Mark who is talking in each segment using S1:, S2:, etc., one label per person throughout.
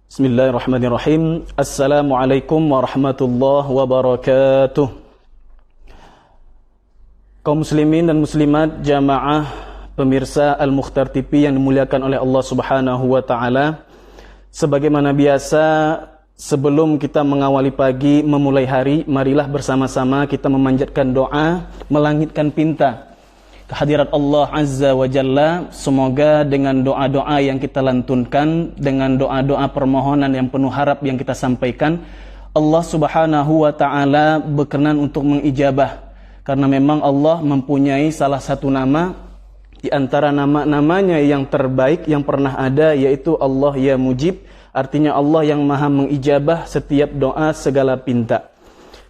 S1: Bismillahirrahmanirrahim. Assalamualaikum warahmatullahi wabarakatuh. Kaum muslimin dan muslimat, jamaah pemirsa Al-Mukhtar TV yang dimuliakan oleh Allah Subhanahu wa taala. Sebagaimana biasa, sebelum kita mengawali pagi, memulai hari, marilah bersama-sama kita memanjatkan doa, melangitkan pinta kehadirat Allah Azza wa Jalla. Semoga dengan doa-doa yang kita lantunkan, dengan doa-doa permohonan yang penuh harap yang kita sampaikan, Allah Subhanahu wa ta'ala berkenan untuk mengijabah. Karena memang Allah mempunyai salah satu nama di antara nama-namanya yang terbaik yang pernah ada, yaitu Allah ya Mujib. Artinya Allah yang maha mengijabah setiap doa segala pinta.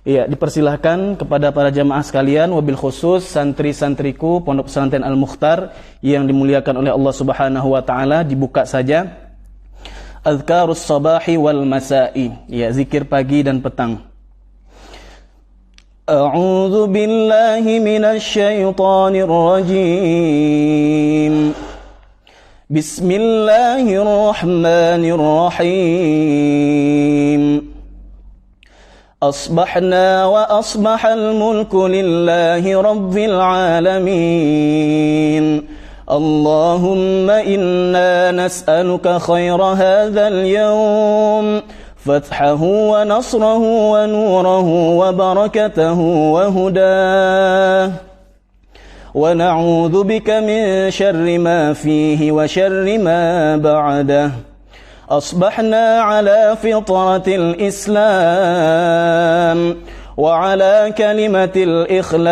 S1: Ya, dipersilahkan kepada para jamaah sekalian, wabil khusus santri-santriku Pondok Pesantren Al-Mukhtar yang dimuliakan oleh Allah Subhanahu wa taala, dibuka saja Azkarus Sabahi wal Masa'i, ya, zikir pagi dan petang. A'udzu billahi minasy syaithanir rajim. Bismillahirrahmanirrahim. أصبحنا وأصبح الملك لله رب العالمين اللهم إنا نسألك خير هذا اليوم فتحه ونصره ونوره وبركته وهداه ونعوذ بك من شر ما فيه وشر ما بعده أصبحنا على فطرة الإسلام وعلى كلمة الإخلاص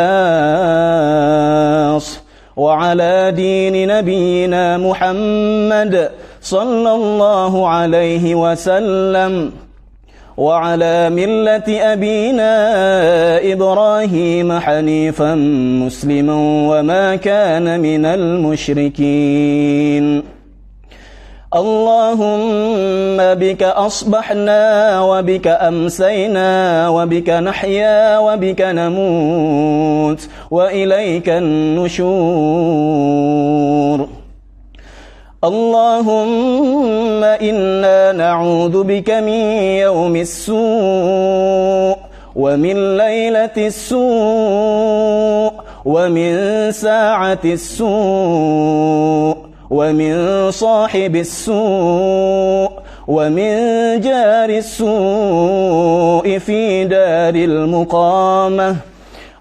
S1: وعلى دين نبينا محمد صلى الله عليه وسلم وعلى ملة أبينا إبراهيم حنيفا مسلما وما كان من المشركين اللهم بك أصبحنا وبك أمسينا وبك نحيا وبك نموت وإليك النشور اللهم إنا نعوذ بك من يوم السوء ومن ليلة السوء ومن ساعة السوء ومن صاحب السوء ومن جار السوء في دار المقامة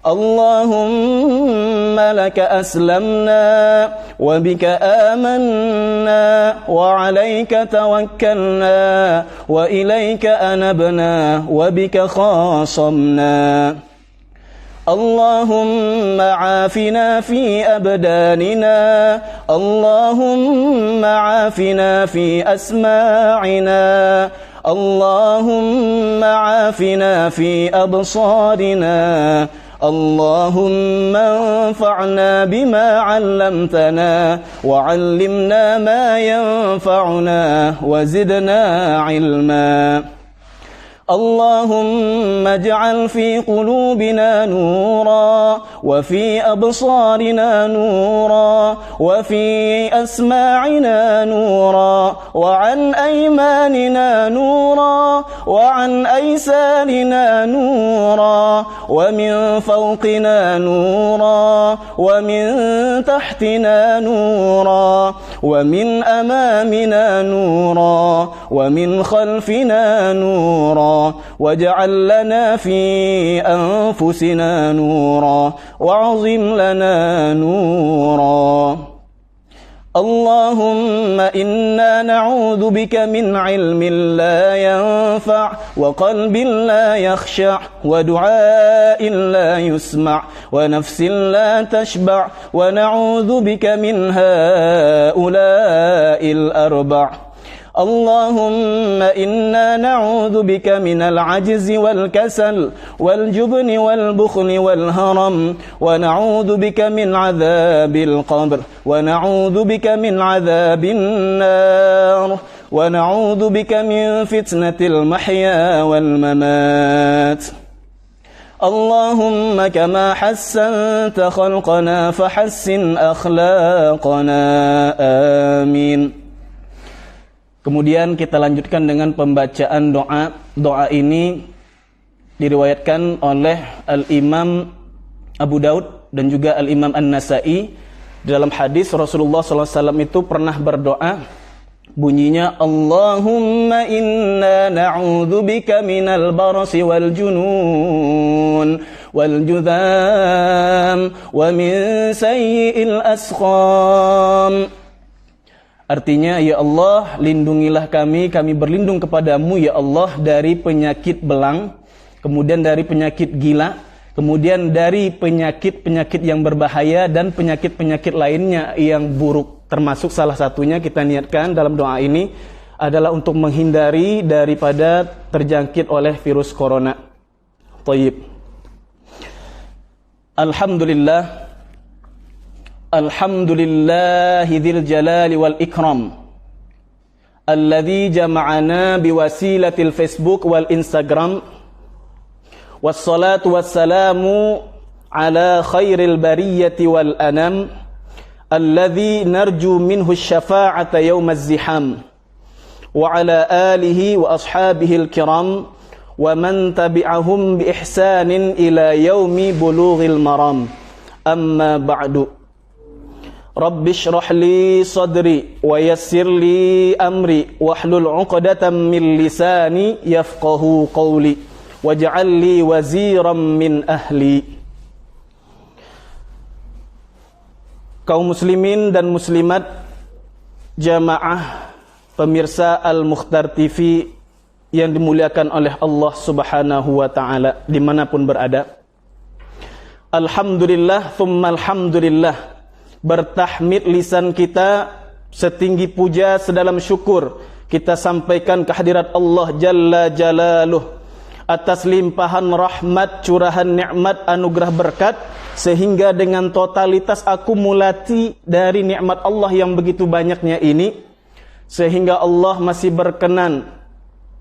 S1: اللهم لك أسلمنا وبك آمنا وعليك توكلنا وإليك أنبنا وبك خاصمنا اللهم عافنا في أبداننا اللهم عافنا في أسماعنا اللهم عافنا في أبصارنا اللهم انفعنا بما علمتنا وعلمنا ما ينفعنا وزدنا علما اللهم اجعل في قلوبنا نورا وفي أبصارنا نورا وفي أسماعنا نورا وعن أيماننا نورا وعن أيسارنا نورا ومن فوقنا نورا ومن تحتنا نورا ومن أمامنا نورا ومن خلفنا نورا واجعل لنا في أنفسنا نورا وعظم لنا نورا اللهم إنا نعوذ بك من علم لا ينفع وقلب لا يخشع ودعاء لا يسمع ونفس لا تشبع ونعوذ بك من هؤلاء الأربع اللهم إنا نعوذ بك من العجز والكسل والجبن والبخل والهرم ونعوذ بك من عذاب القبر ونعوذ بك من عذاب النار ونعوذ بك من فتنة المحيا والممات اللهم كما حسنت خلقنا فحسن أخلاقنا آمين Kemudian kita lanjutkan dengan pembacaan doa. Doa ini diriwayatkan oleh Al-Imam Abu Daud dan juga Al-Imam An-Nasai. Dalam hadis Rasulullah SAW itu pernah berdoa, bunyinya Allahumma inna na'udzubika minal barasi wal junun wal judham wa min sayyi'il asqam. Artinya, ya Allah, lindungilah kami berlindung kepadamu ya Allah dari penyakit belang, kemudian dari penyakit gila, kemudian dari penyakit-penyakit yang berbahaya dan penyakit-penyakit lainnya yang buruk. Termasuk salah satunya kita niatkan dalam doa ini adalah untuk menghindari daripada terjangkit oleh virus corona. Thayyib. Alhamdulillah. Alhamdulillahi dzil jalali wal ikram. Alladzi jama'ana biwasilatil Facebook wal Instagram. Wassalatu wassalamu ala khairil bariyati wal anam. Alladzi narju minhu syafa'ata yawmaz ziham. Wa ala alihi wa ashabihil kiram. Wa man tabi'ahum bi ihsanin ila yaumi bulughil maram. Amma ba'du. Rabbi shrah li sadri wa yassir li amri wahlul 'uqdatam min lisani yafqahu qawli waj'al li waziran min ahli. Kaum muslimin dan muslimat, jamaah pemirsa Al-Mukhtar TV yang dimuliakan oleh Allah Subhanahu wa taala dimanapun berada. Alhamdulillah thumma alhamdulillah. Bertahmid lisan kita setinggi puja sedalam syukur kita sampaikan kehadirat Allah Jalla Jalaluh atas limpahan rahmat, curahan nikmat, anugerah berkat, sehingga dengan totalitas akumulasi dari nikmat Allah yang begitu banyaknya ini, sehingga Allah masih berkenan.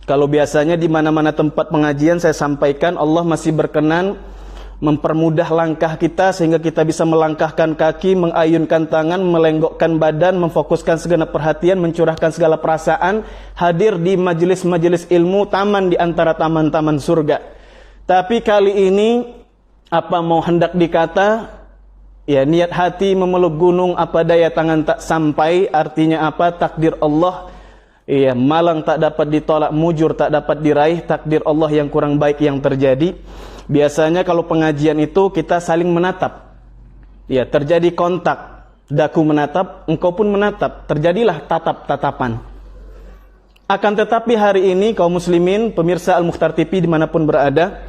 S1: Kalau biasanya di mana-mana tempat pengajian saya sampaikan, Allah masih berkenan mempermudah langkah kita sehingga kita bisa melangkahkan kaki, mengayunkan tangan, melenggokkan badan, memfokuskan segenap perhatian, mencurahkan segala perasaan, hadir di majelis-majelis ilmu, taman di antara taman-taman surga. Tapi kali ini apa mau hendak dikata, ya niat hati memeluk gunung, apa daya tangan tak sampai. Artinya apa? Takdir Allah, ya malang tak dapat ditolak, mujur tak dapat diraih, takdir Allah yang kurang baik yang terjadi. Biasanya kalau pengajian itu kita saling menatap, ya terjadi kontak, daku menatap, engkau pun menatap, terjadilah tatap-tatapan. Akan tetapi hari ini kaum muslimin, pemirsa Al-Mukhtar TV dimanapun berada,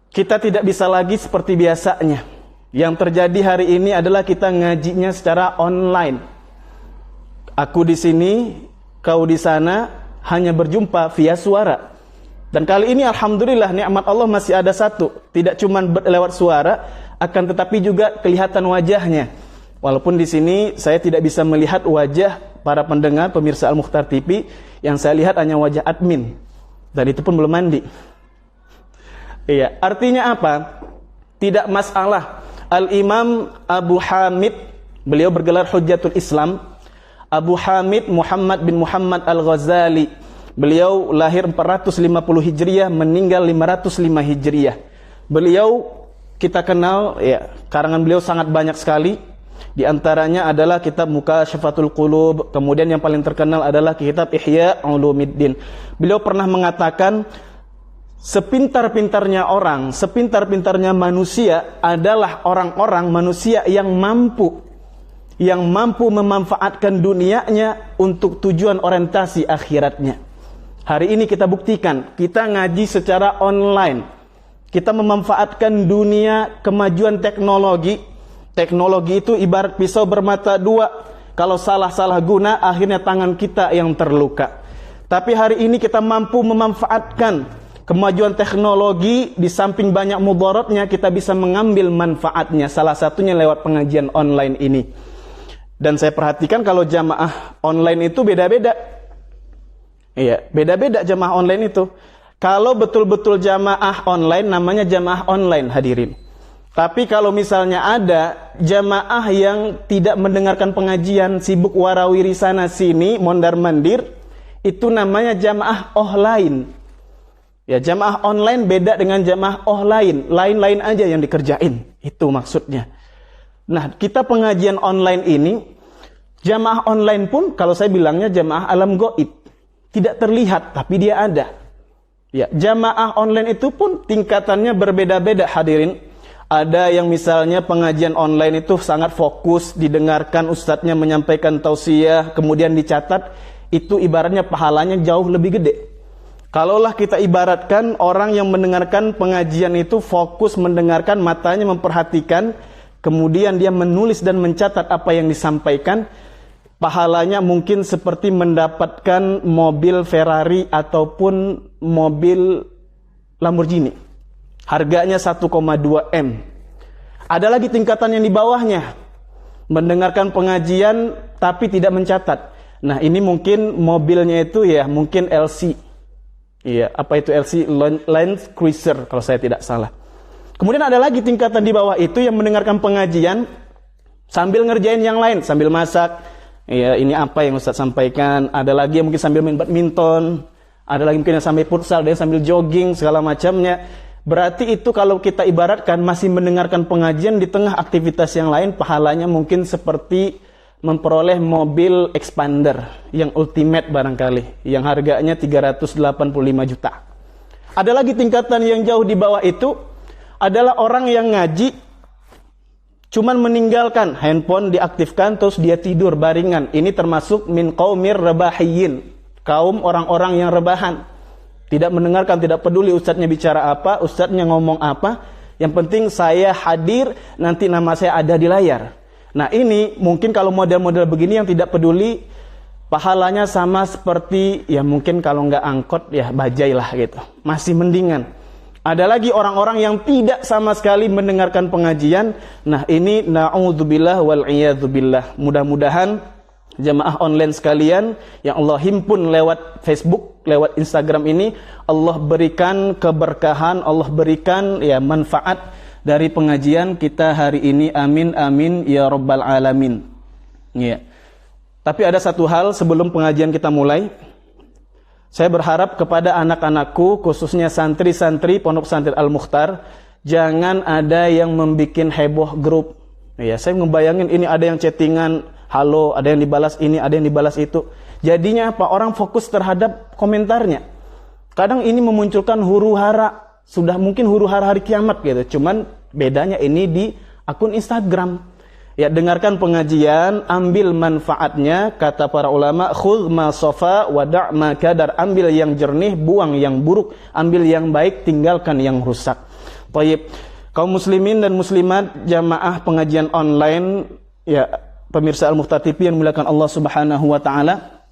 S1: kita tidak bisa lagi seperti biasanya. Yang terjadi hari ini adalah kita ngajinya secara online. Aku di sini, kau di sana, hanya berjumpa via suara. Dan kali ini alhamdulillah nikmat Allah masih ada satu, tidak cuma lewat suara, akan tetapi juga kelihatan wajahnya. Walaupun di sini saya tidak bisa melihat wajah para pendengar pemirsa Al-Mukhtar TV, yang saya lihat hanya wajah admin, dan itu pun belum mandi. Iya, artinya apa? Tidak masalah. Al-Imam Abu Hamid, beliau bergelar Hujjatul Islam, Abu Hamid Muhammad bin Muhammad Al-Ghazali. Beliau lahir 450 Hijriah, meninggal 505 Hijriah. Beliau kita kenal, ya, karangan beliau sangat banyak sekali. Di antaranya adalah kitab Mukasyafatul Qulub, kemudian yang paling terkenal adalah kitab Ihya Ulumuddin. Beliau pernah mengatakan, sepintar-pintarnya orang, sepintar-pintarnya manusia adalah orang-orang manusia yang mampu memanfaatkan dunianya untuk tujuan orientasi akhiratnya. Hari ini kita buktikan, kita ngaji secara online. Kita memanfaatkan dunia, kemajuan teknologi. Teknologi itu ibarat pisau bermata dua. Kalau salah-salah guna, akhirnya tangan kita yang terluka. Tapi hari ini kita mampu memanfaatkan kemajuan teknologi, di samping banyak mudaratnya, kita bisa mengambil manfaatnya. Salah satunya lewat pengajian online ini. Dan saya perhatikan kalau jamaah online itu beda-beda. Iya, beda-beda jamaah online itu. Kalau betul-betul jamaah online, namanya jamaah online hadirin. Tapi kalau misalnya ada jamaah yang tidak mendengarkan pengajian, sibuk warawiri sana sini, mondar-mandir, itu namanya jamaah offline. Ya, jamaah online beda dengan jamaah offline, lain-lain aja yang dikerjain. Itu maksudnya. Nah, kita pengajian online ini, jamaah online pun kalau saya bilangnya jamaah alam gaib. Tidak terlihat, tapi dia ada. Ya, jamaah online itu pun tingkatannya berbeda-beda hadirin. Ada yang misalnya pengajian online itu sangat fokus, didengarkan ustadznya menyampaikan tausiah, kemudian dicatat, itu ibaratnya pahalanya jauh lebih gede. Kalaulah kita ibaratkan orang yang mendengarkan pengajian itu fokus mendengarkan, matanya memperhatikan, kemudian dia menulis dan mencatat apa yang disampaikan, pahalanya mungkin seperti mendapatkan mobil Ferrari ataupun mobil Lamborghini. Harganya 1,2 M. Ada lagi tingkatan yang di bawahnya. Mendengarkan pengajian tapi tidak mencatat. Nah, ini mungkin mobilnya itu ya mungkin LC. Iya, apa itu LC? Land Cruiser kalau saya tidak salah. Kemudian ada lagi tingkatan di bawah itu yang mendengarkan pengajian sambil ngerjain yang lain, sambil masak. Iya, ini apa yang Ustaz sampaikan. Ada lagi yang mungkin sambil main badminton. Ada lagi mungkin yang sambil futsal, ada yang sambil jogging segala macamnya. Berarti itu kalau kita ibaratkan masih mendengarkan pengajian di tengah aktivitas yang lain, pahalanya mungkin seperti memperoleh mobil expander yang ultimate barangkali, yang harganya 385 juta. Ada lagi tingkatan yang jauh di bawah itu, adalah orang yang ngaji, cuman meninggalkan handphone diaktifkan terus dia tidur baringan. Ini termasuk min qaumir rebahiyin, kaum orang-orang yang rebahan. Tidak mendengarkan, tidak peduli ustadznya bicara apa, ustadznya ngomong apa. Yang penting saya hadir, nanti nama saya ada di layar. Nah, ini mungkin kalau model-model begini yang tidak peduli, pahalanya sama seperti ya mungkin kalau nggak angkot ya bajai lah gitu. Masih mendingan. Ada lagi orang-orang yang tidak sama sekali mendengarkan pengajian. Nah, ini na'udzubillah wal iyadzubillah. Mudah-mudahan jamaah online sekalian yang Allah himpun lewat Facebook, lewat Instagram ini, Allah berikan keberkahan, Allah berikan ya manfaat dari pengajian kita hari ini. Amin amin ya rabbal alamin. Ya. Tapi ada satu hal sebelum pengajian kita mulai. Saya berharap kepada anak-anakku, khususnya santri-santri Pondok Pesantren Al-Mukhtar, jangan ada yang membuat heboh grup. Ya, saya ngebayangin ini ada yang chattingan, halo, ada yang dibalas ini, ada yang dibalas itu. Jadinya apa? Orang fokus terhadap komentarnya. Kadang ini memunculkan huru-hara, sudah mungkin huru-hara hari kiamat gitu. Cuman bedanya ini di akun Instagram. Ya, dengarkan pengajian, ambil manfaatnya, kata para ulama, khudz ma safa wa da' ma kadar, ambil yang jernih, buang yang buruk, ambil yang baik, tinggalkan yang rusak. Thayyib. Kaum muslimin dan muslimat jamaah pengajian online, ya pemirsa Al-Mukhtar TV yang dimuliakan Allah Subhanahu wa taala.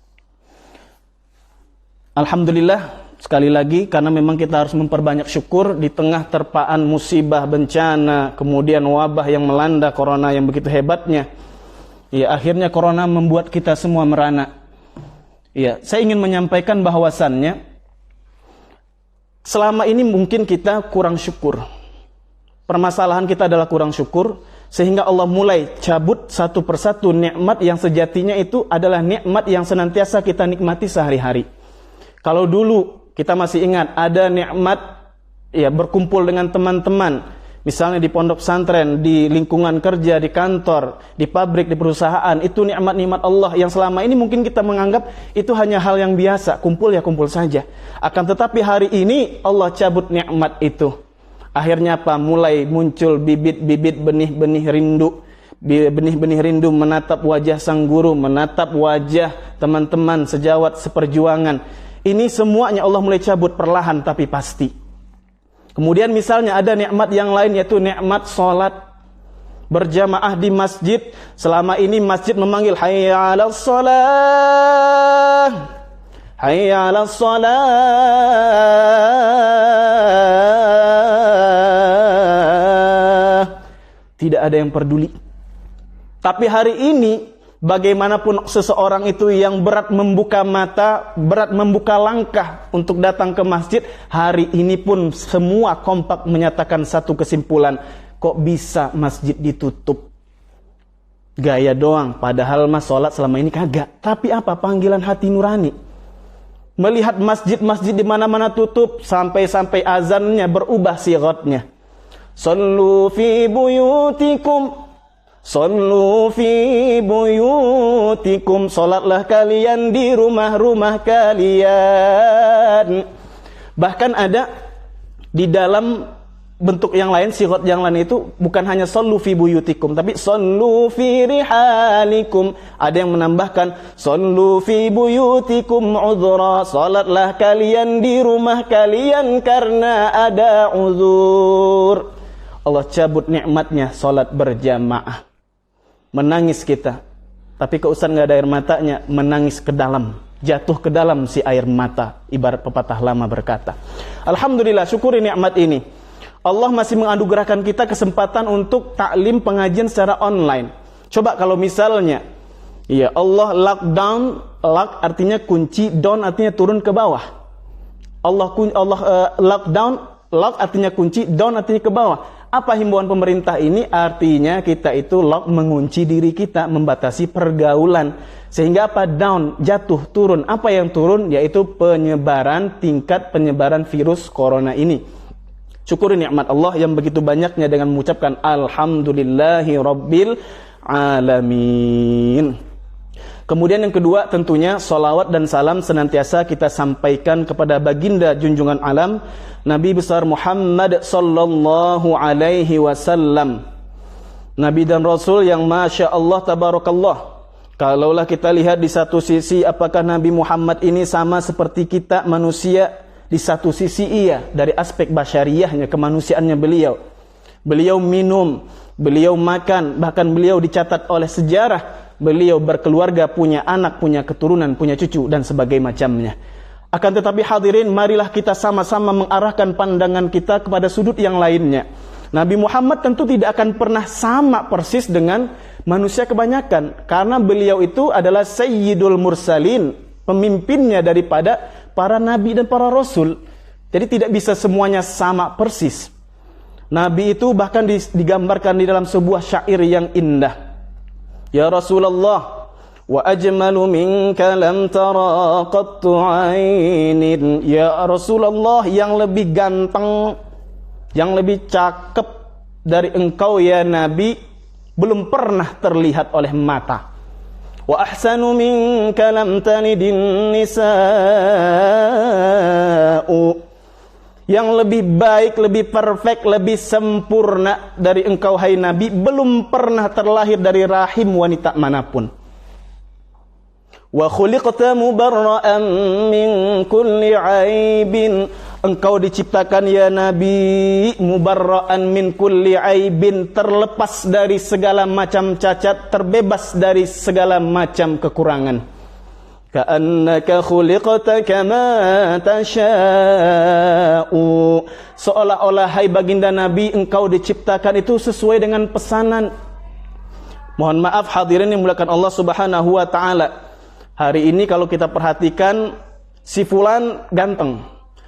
S1: Alhamdulillah sekali lagi, karena memang kita harus memperbanyak syukur di tengah terpaan musibah, bencana, kemudian wabah yang melanda, corona yang begitu hebatnya. Ya, akhirnya corona membuat kita semua merana. Ya, saya ingin menyampaikan bahwasannya selama ini mungkin kita kurang syukur. Permasalahan kita adalah kurang syukur, sehingga Allah mulai cabut satu persatu nikmat yang sejatinya itu adalah nikmat yang senantiasa kita nikmati sehari-hari. Kalau dulu kita masih ingat ada nikmat ya berkumpul dengan teman-teman, misalnya di pondok pesantren, di lingkungan kerja, di kantor, di pabrik, di perusahaan, itu nikmat-nikmat Allah yang selama ini mungkin kita menganggap itu hanya hal yang biasa, kumpul ya kumpul saja. Akan tetapi hari ini Allah cabut nikmat itu. Akhirnya apa? Mulai muncul bibit-bibit benih-benih rindu. Benih-benih rindu menatap wajah sang guru, menatap wajah teman-teman sejawat seperjuangan. Ini semuanya Allah mulai cabut perlahan tapi pasti. Kemudian misalnya ada nikmat yang lain, yaitu nikmat salat berjamaah di masjid. Selama ini masjid memanggil hayya 'alas shalah, hayya 'alas shalah. Tidak ada yang peduli. Tapi hari ini bagaimanapun seseorang itu yang berat membuka mata, berat membuka langkah untuk datang ke masjid, hari ini pun semua kompak menyatakan satu kesimpulan. kok bisa masjid ditutup? Gaya doang, padahal mas sholat selama ini kagak. Tapi apa? Panggilan hati nurani. Melihat masjid-masjid di mana-mana tutup, sampai-sampai azannya berubah sigatnya. Sallu fi buyutikum, sallu fi buyutikum, salatlah kalian di rumah-rumah kalian. Bahkan ada di dalam bentuk yang lain, sigat yang lain itu bukan hanya sallu fi buyutikum, tapi sallu fi rihalikum. Ada yang menambahkan sallu fi buyutikum udhra, salatlah kalian di rumah kalian karena ada uzur. Allah cabut nikmatnya salat berjamaah. Menangis kita, tapi keusan gak ada air matanya, menangis ke dalam, jatuh ke dalam si air mata. Ibarat pepatah lama berkata. Alhamdulillah, syukuri nikmat ini. Allah masih menganugerahkan kita kesempatan untuk taklim pengajian secara online. Coba kalau misalnya, ya Allah lockdown, lock artinya kunci, down artinya turun ke bawah. Lockdown, lock artinya kunci, down artinya ke bawah. Apa himbauan pemerintah ini? Artinya kita itu lock, mengunci diri kita, membatasi pergaulan. Sehingga apa? Down, jatuh, turun. Apa yang turun? Yaitu tingkat penyebaran virus corona ini. Syukuri nikmat Allah yang begitu banyaknya dengan mengucapkan Alhamdulillahi Rabbil Alamin. Kemudian yang kedua, tentunya salawat dan salam senantiasa kita sampaikan kepada baginda junjungan alam Nabi besar Muhammad sallallahu alaihi wasallam. Nabi dan Rasul yang Masya Allah Tabarakallah. Kalaulah kita lihat di satu sisi, apakah Nabi Muhammad ini sama seperti kita manusia? Di satu sisi iya, dari aspek basyariahnya, kemanusiaannya beliau. Beliau minum, beliau makan, bahkan beliau dicatat oleh sejarah. Beliau berkeluarga, punya anak, punya keturunan, punya cucu, dan sebagainya macamnya. Akan tetapi hadirin, marilah kita sama-sama mengarahkan pandangan kita kepada sudut yang lainnya. Nabi Muhammad tentu tidak akan pernah sama persis dengan manusia kebanyakan. Karena beliau itu adalah Sayyidul Mursalin, pemimpinnya daripada para nabi dan para rasul. Jadi tidak bisa semuanya sama persis. Nabi itu bahkan digambarkan di dalam sebuah syair yang indah. Ya Rasulullah, wa ajmalu minka lam tara qattu ainin. Ya Rasulullah, yang lebih ganteng, yang lebih cakep dari engkau ya Nabi belum pernah terlihat oleh mata. Wa ahsanu minka lam talidin nisa'u. Yang lebih baik, lebih perfect, lebih sempurna dari engkau hai Nabi belum pernah terlahir dari rahim wanita manapun. Wa khuliqta mubarra'an min kulli 'aibin. Engkau diciptakan ya Nabi mubarra'an min kulli 'aibin, terlepas dari segala macam cacat, terbebas dari segala macam kekurangan. Ka'annaka khuliqta kama tasha'u. Seolah-olah hai baginda Nabi, engkau diciptakan itu sesuai dengan pesanan. Mohon maaf hadirin yang dimuliakan Allah Subhanahu wa taala. Hari ini kalau kita perhatikan, si fulan ganteng,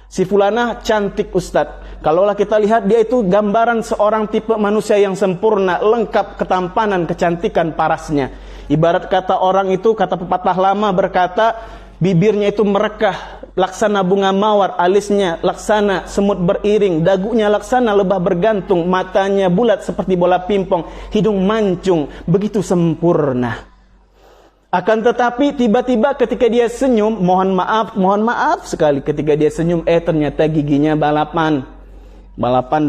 S1: si fulanah cantik Ustadz. Kalaulah kita lihat, dia itu gambaran seorang tipe manusia yang sempurna, lengkap ketampanan, kecantikan parasnya. Ibarat kata orang itu, kata pepatah lama berkata, bibirnya itu merekah laksana bunga mawar, alisnya laksana semut beriring, dagunya laksana lebah bergantung, matanya bulat seperti bola pimpong, hidung mancung, begitu sempurna. Akan tetapi tiba-tiba ketika dia senyum, mohon maaf sekali, ketika dia senyum, ternyata giginya balapan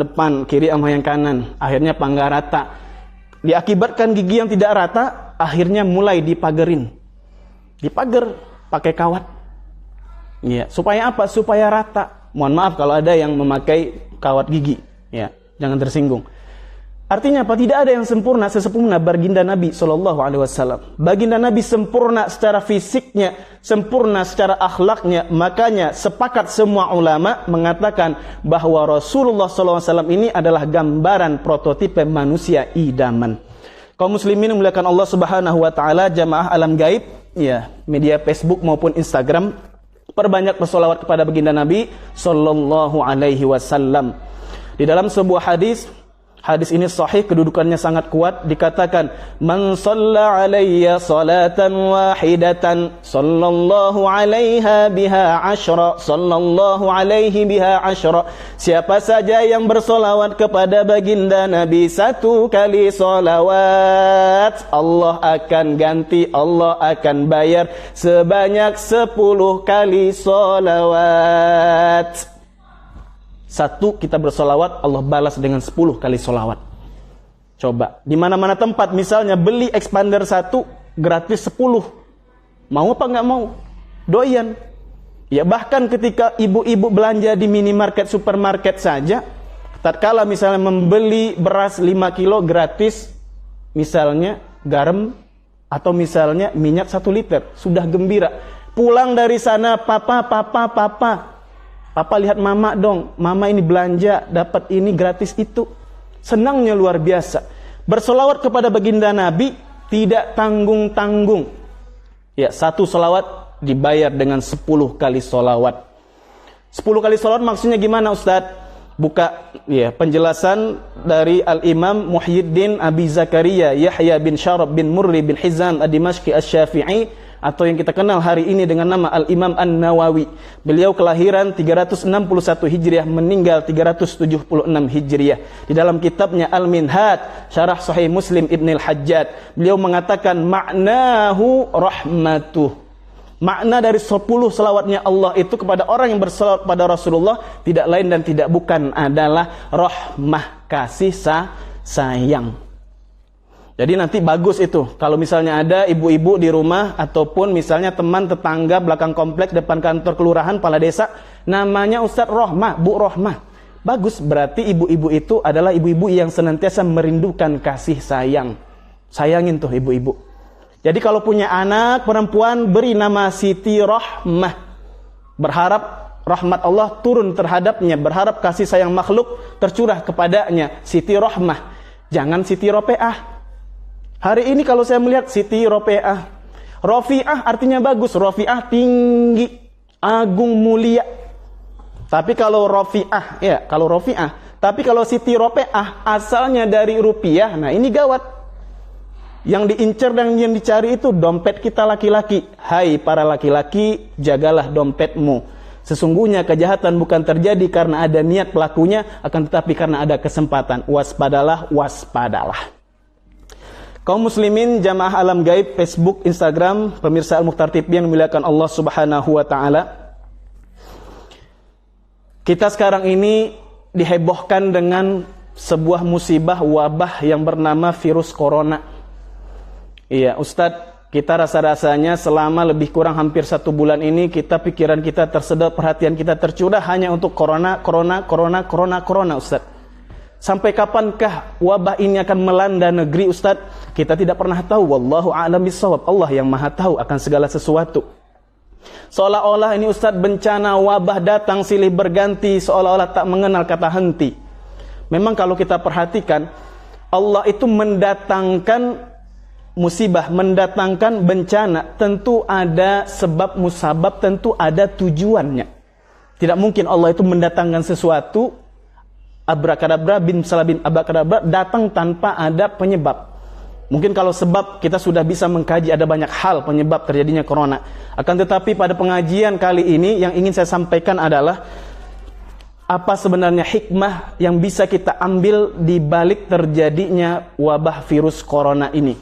S1: depan, kiri sama yang kanan, akhirnya panggar rata. Diakibatkan gigi yang tidak rata, akhirnya mulai dipagerin, dipager pakai kawat. Ya, supaya apa? Supaya rata. Mohon maaf kalau ada yang memakai kawat gigi, ya, jangan tersinggung. Artinya apa? Tidak ada yang sempurna sesempurna baginda Nabi SAW. Baginda Nabi sempurna secara fisiknya, sempurna secara akhlaknya. Makanya sepakat semua ulama mengatakan bahwa Rasulullah SAW ini adalah gambaran prototipe manusia idaman. Kaum muslimin yang dimuliakan Allah Subhanahu wa taala, jamaah alam gaib, ya, media Facebook maupun Instagram, perbanyak bersolawat kepada baginda Nabi sallallahu alaihi wasallam. Di dalam sebuah hadis Hadis ini sahih, kedudukannya sangat kuat. Dikatakan, man shalla alayya salatan wahidatan sallallahu alaiha biha asyra, sallallahu alaihi biha asyra. Siapa saja yang bersolawat kepada baginda Nabi 1 kali solawat, Allah akan ganti, Allah akan bayar sebanyak 10 kali solawat. 1 kita bersolawat, Allah balas dengan 10 kali solawat. Coba, di mana-mana tempat misalnya beli expander 1 gratis 10. Mau apa nggak mau? Doyan. Ya, bahkan ketika ibu-ibu belanja di minimarket, supermarket saja, tatkala misalnya membeli beras 5 kilo gratis, misalnya garam atau misalnya minyak 1 liter, sudah gembira. Pulang dari sana, Papa lihat mama dong, mama ini belanja, dapat ini gratis itu. Senangnya luar biasa. Bersolawat kepada baginda Nabi tidak tanggung-tanggung. Ya, 1 solawat dibayar dengan 10 kali solawat. 10 kali solawat maksudnya gimana Ustadz? Buka ya penjelasan dari Al-Imam Muhyiddin Abi Zakaria Yahya bin Syarab bin Murri bin Hizam Ad-Dimashqi Asy-Syafi'i, atau yang kita kenal hari ini dengan nama Al-Imam An-Nawawi. Beliau kelahiran 361 Hijriah, meninggal 376 Hijriah. Di dalam kitabnya Al-Minhaj, Syarah Sahih Muslim Ibn Al-Hajjaj, beliau mengatakan ma'nahu rahmatuh. Makna dari 10 selawatnya Allah itu kepada orang yang berselawat pada Rasulullah tidak lain dan tidak bukan adalah rahmah, kasih sayang. Jadi nanti bagus itu kalau misalnya ada ibu-ibu di rumah ataupun misalnya teman tetangga belakang komplek depan kantor kelurahan kepala desa namanya Ustadz Rohmah, Bu Rohmah. Bagus, berarti ibu-ibu itu adalah ibu-ibu yang senantiasa merindukan kasih sayang. Sayangin tuh ibu-ibu. Jadi kalau punya anak perempuan beri nama Siti Rohmah. Berharap rahmat Allah turun terhadapnya, berharap kasih sayang makhluk tercurah kepadanya. Siti Rohmah. Jangan Siti Ropeah. Hari ini kalau saya melihat Siti Ropeah, Rofiah artinya bagus, Rofiah tinggi, agung, mulia. Tapi kalau Rofiah, ya kalau Rofiah, tapi kalau Siti Ropeah asalnya dari rupiah, nah ini gawat. Yang diincar dan yang dicari itu dompet kita laki-laki. Hai para laki-laki, jagalah dompetmu. Sesungguhnya kejahatan bukan terjadi karena ada niat pelakunya, akan tetapi karena ada kesempatan. Waspadalah, waspadalah. Kaum muslimin, jamaah alam gaib, Facebook, Instagram, pemirsa Al-Mukhtar TV yang dimuliakan Allah Subhanahu wa taala. Kita sekarang ini dihebohkan dengan sebuah musibah wabah yang bernama virus corona. Iya, Ustadz, kita rasa-rasanya selama lebih kurang hampir 1 bulan ini pikiran kita tersedot, perhatian kita tercurah hanya untuk corona, Ustadz. Sampai kapankah wabah ini akan melanda negeri Ustadz? Kita tidak pernah tahu. Wallahu a'lam bishawab. Allah yang maha tahu akan segala sesuatu. Seolah-olah ini Ustadz bencana wabah datang silih berganti, seolah-olah tak mengenal kata henti. Memang kalau kita perhatikan, Allah itu mendatangkan musibah, mendatangkan bencana, tentu ada sebab musabab, tentu ada tujuannya. Tidak mungkin Allah itu mendatangkan sesuatu abrakadabra bin salabin abrakadabra datang tanpa ada penyebab. Mungkin kalau sebab kita sudah bisa mengkaji, ada banyak hal penyebab terjadinya corona. Akan tetapi pada pengajian kali ini yang ingin saya sampaikan adalah apa sebenarnya hikmah yang bisa kita ambil di balik terjadinya wabah virus corona ini.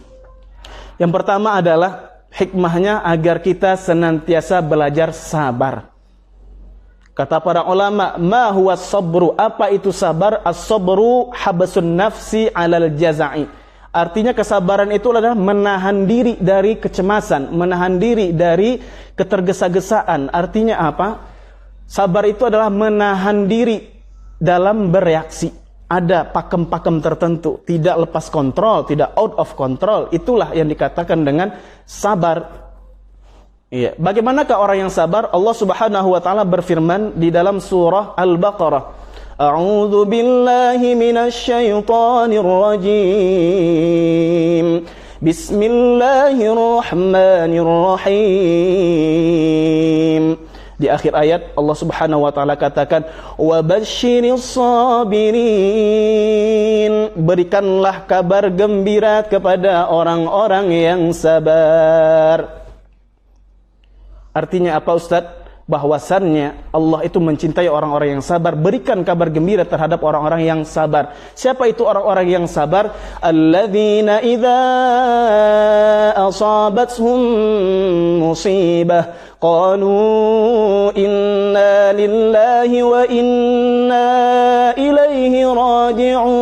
S1: Yang pertama adalah hikmahnya agar kita senantiasa belajar sabar. Kata para ulama, ma huwa sabru? Apa itu sabar? As-sabru habsun nafsi 'alal jaza'i. Artinya kesabaran itu adalah menahan diri dari kecemasan, menahan diri dari ketergesa-gesaan. Artinya apa? Sabar itu adalah menahan diri dalam bereaksi. Ada pakem-pakem tertentu, tidak lepas kontrol, tidak out of control. Itulah yang dikatakan dengan sabar. Iya. Bagaimanakah orang yang sabar? Allah Subhanahu wa taala berfirman di dalam surah Al-Baqarah. A'udzu billahi minasy syaithanir rajim. Bismillahirrahmanirrahim. Di akhir ayat Allah Subhanahu wa taala katakan, "Wa basyiris sabirin." Berikanlah kabar gembira kepada orang-orang yang sabar. Artinya apa, Ustaz? Bahwasannya Allah itu mencintai orang-orang yang sabar. Berikan kabar gembira terhadap orang-orang yang sabar. Siapa itu orang-orang yang sabar? Alladzina idza asabathum musibah qalu inna lillahi wa inna ilaihi raji'un.